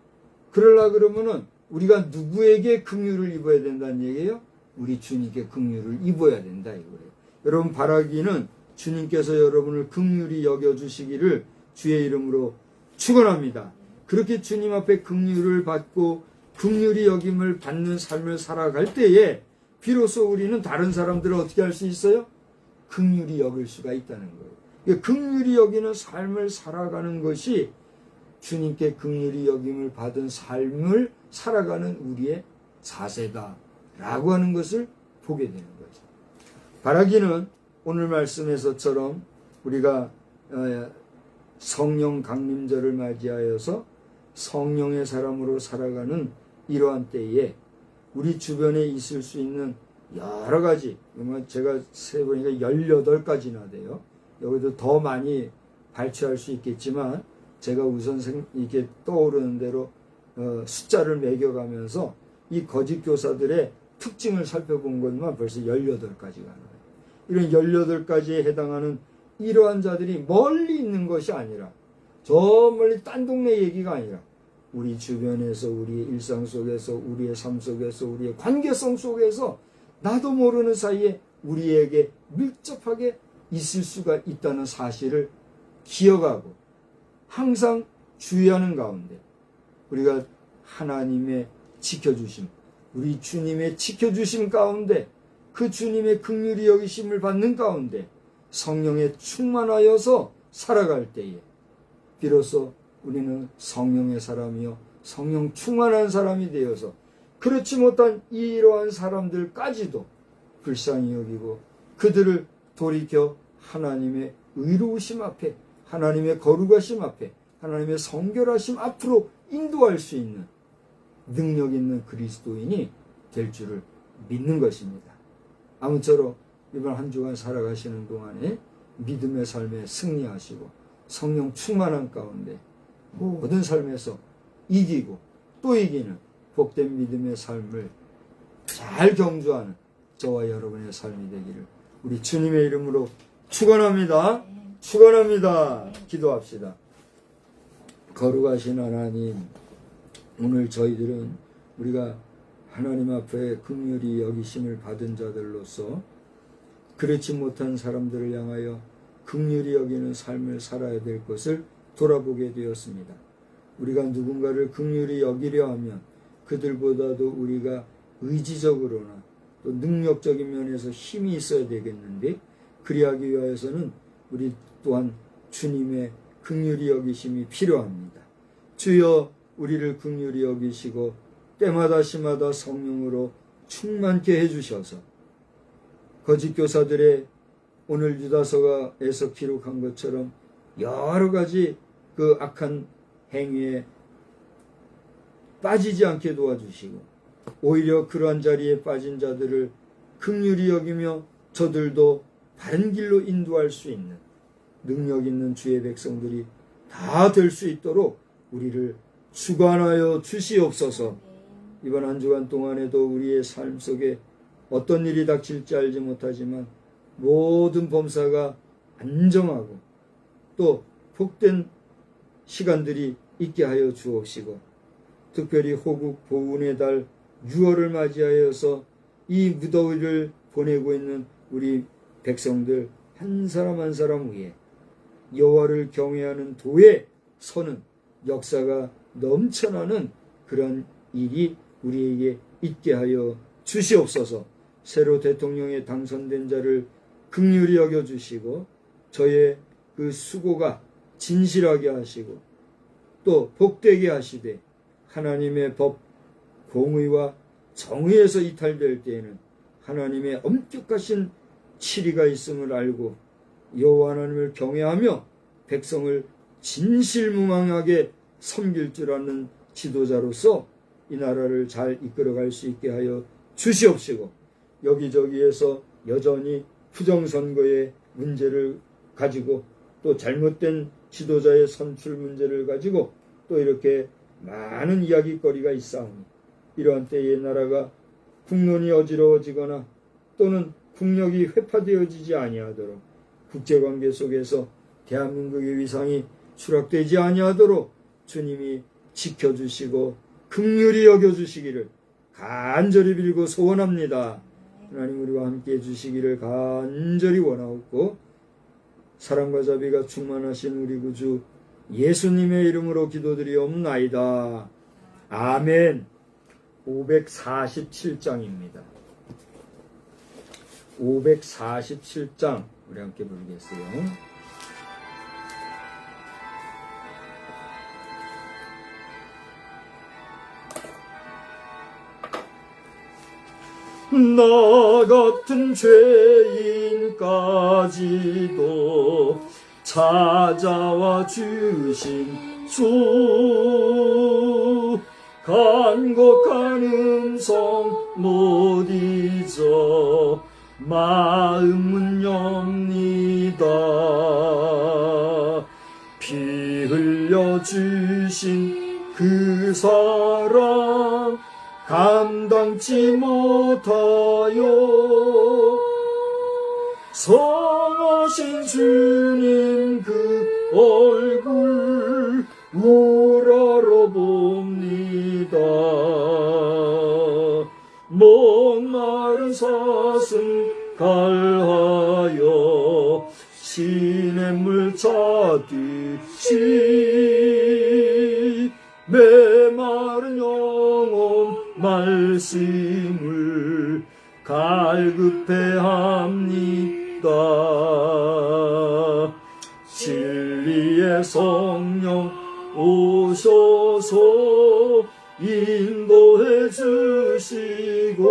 그러려 그러면은 우리가 누구에게 긍휼을 입어야 된다는 얘기예요? 우리 주님께 긍휼을 입어야 된다 이거예요. 여러분 바라기는 주님께서 여러분을 긍휼히 여겨주시기를 주의 이름으로 축원합니다. 그렇게 주님 앞에 긍휼을 받고 긍휼히 여김을 받는 삶을 살아갈 때에 비로소 우리는 다른 사람들을 어떻게 할 수 있어요? 긍휼히 여길 수가 있다는 거예요. 긍휼히 여기는 삶을 살아가는 것이 주님께 긍휼히 여김을 받은 삶을 살아가는 우리의 자세다라고 하는 것을 보게 되는 거죠. 바라기는 오늘 말씀에서처럼 우리가 성령 강림절을 맞이하여서 성령의 사람으로 살아가는 이러한 때에 우리 주변에 있을 수 있는 여러 가지, 제가 세보니까 18가지나 돼요. 여기도 더 많이 발췌할 수 있겠지만 제가 우선 이렇게 떠오르는 대로 숫자를 매겨가면서 이 거짓 교사들의 특징을 살펴본 것만 벌써 18가지가 나와요. 이런 18가지에 해당하는 이러한 자들이 멀리 있는 것이 아니라, 저 멀리 딴 동네 얘기가 아니라 우리 주변에서, 우리의 일상 속에서, 우리의 삶 속에서, 우리의 관계성 속에서 나도 모르는 사이에 우리에게 밀접하게 있을 수가 있다는 사실을 기억하고 항상 주의하는 가운데 우리가 하나님의 지켜주심, 우리 주님의 지켜주심 가운데 그 주님의 긍휼히 여기심을 받는 가운데 성령에 충만하여서 살아갈 때에 비로소 우리는 성령의 사람이요 성령 충만한 사람이 되어서 그렇지 못한 이러한 사람들까지도 불쌍히 여기고 그들을 돌이켜 하나님의 의로우심 앞에, 하나님의 거룩하심 앞에, 하나님의 성결하심 앞으로 인도할 수 있는 능력 있는 그리스도인이 될 줄을 믿는 것입니다. 아무쪼록 이번 한 주간 살아가시는 동안에 믿음의 삶에 승리하시고 성령 충만한 가운데 모든 삶에서 이기고 또 이기는 복된 믿음의 삶을 잘 경주하는 저와 여러분의 삶이 되기를 우리 주님의 이름으로 축원합니다. 축원합니다. 기도합시다. 거룩하신 하나님, 오늘 저희들은 우리가 하나님 앞에 긍휼히 여기심을 받은 자들로서 그렇지 못한 사람들을 향하여 긍휼히 여기는 삶을 살아야 될 것을 돌아보게 되었습니다. 우리가 누군가를 긍휼히 여기려 하면 그들보다도 우리가 의지적으로나 또 능력적인 면에서 힘이 있어야 되겠는데 그리하기 위해서는 우리 또한 주님의 긍휼히 여기심이 필요합니다. 주여 우리를 긍휼히 여기시고 때마다 시마다 성령으로 충만케 해주셔서 거짓 교사들의 오늘 유다서가에서 기록한 것처럼 여러 가지 그 악한 행위에 빠지지 않게 도와주시고 오히려 그러한 자리에 빠진 자들을 긍휼히 여기며 저들도 바른 길로 인도할 수 있는 능력 있는 주의 백성들이 다 될 수 있도록 우리를 주관하여 주시옵소서. 이번 한 주간 동안에도 우리의 삶 속에 어떤 일이 닥칠지 알지 못하지만 모든 범사가 안정하고 또 복된 시간들이 있게 하여 주옵시고 특별히 호국 보훈의 달 6월을 맞이하여서 이 무더위를 보내고 있는 우리 백성들 한 사람 한 사람 위에 여호와를 경외하는 도에 서는 역사가 넘쳐나는 그런 일이 우리에게 있게 하여 주시옵소서. 새로 대통령에 당선된 자를 긍휼히 여겨주시고 저의 그 수고가 진실하게 하시고 또 복되게 하시되 하나님의 법 공의와 정의에서 이탈될 때에는 하나님의 엄격하신 치리가 있음을 알고 여호와 하나님을 경외하며 백성을 진실무망하게 섬길 줄 아는 지도자로서 이 나라를 잘 이끌어갈 수 있게 하여 주시옵시고 여기저기에서 여전히 부정선거의 문제를 가지고 또 잘못된 지도자의 선출 문제를 가지고 또 이렇게 많은 이야기거리가 있사오니 이러한 때에 나라가 국론이 어지러워지거나 또는 국력이 회파되어지지 아니하도록 국제관계 속에서 대한민국의 위상이 추락되지 아니하도록 주님이 지켜주시고 긍휼히 여겨주시기를 간절히 빌고 소원합니다. 하나님 우리와 함께 해주시기를 간절히 원하옵고 사랑과 자비가 충만하신 우리 구주 예수님의 이름으로 기도드리옵나이다. 아멘. 547장입니다. 547장 우리 함께 부르겠어요. 나 같은 죄인까지도 찾아와 주신 주 간곡한 음성 못 잊어 마음은 엽니다. 피 흘려 주신 그 사랑 감당치 못하여 선하신 주님 그 얼굴 우러러 봅니다. 목마른 사슴 갈하여 시냇물 찾듯이 메마른 영혼 말씀을 갈급해합니다. 진리의 성령 오셔서 인도해 주시고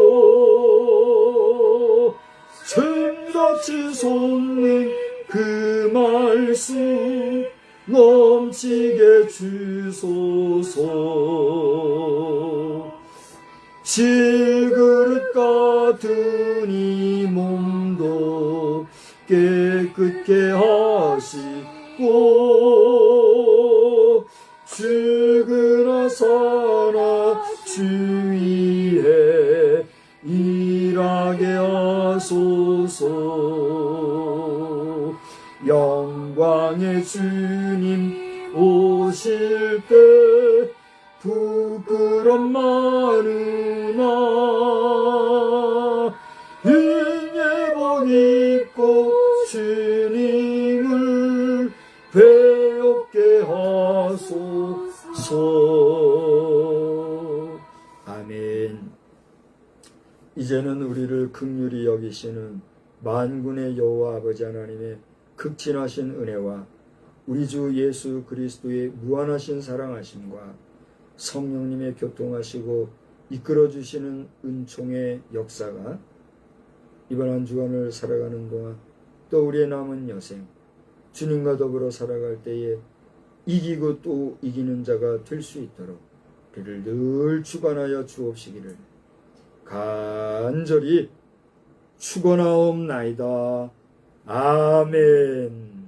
층같이 솟는 그 말씀 넘치게 주소서. 질그릇 같은 이 몸도 깨끗게 하시고 죽으나 사나 주위에 일하게 하소서. 영광의 주님 오실 때 부끄럼 많으나 흰예복 입고 주님을 배웁게 하소서. 아멘. 이제는 우리를 긍휼히 여기시는 만군의 여호와 아버지 하나님의 극진하신 은혜와 우리 주 예수 그리스도의 무한하신 사랑하심과 성령님의 교통하시고 이끌어주시는 은총의 역사가 이번 한 주간을 살아가는 동안 또 우리의 남은 여생 주님과 더불어 살아갈 때에 이기고 또 이기는 자가 될 수 있도록 우리를 늘 주관하여 주옵시기를 간절히 축원하옵나이다. 아멘.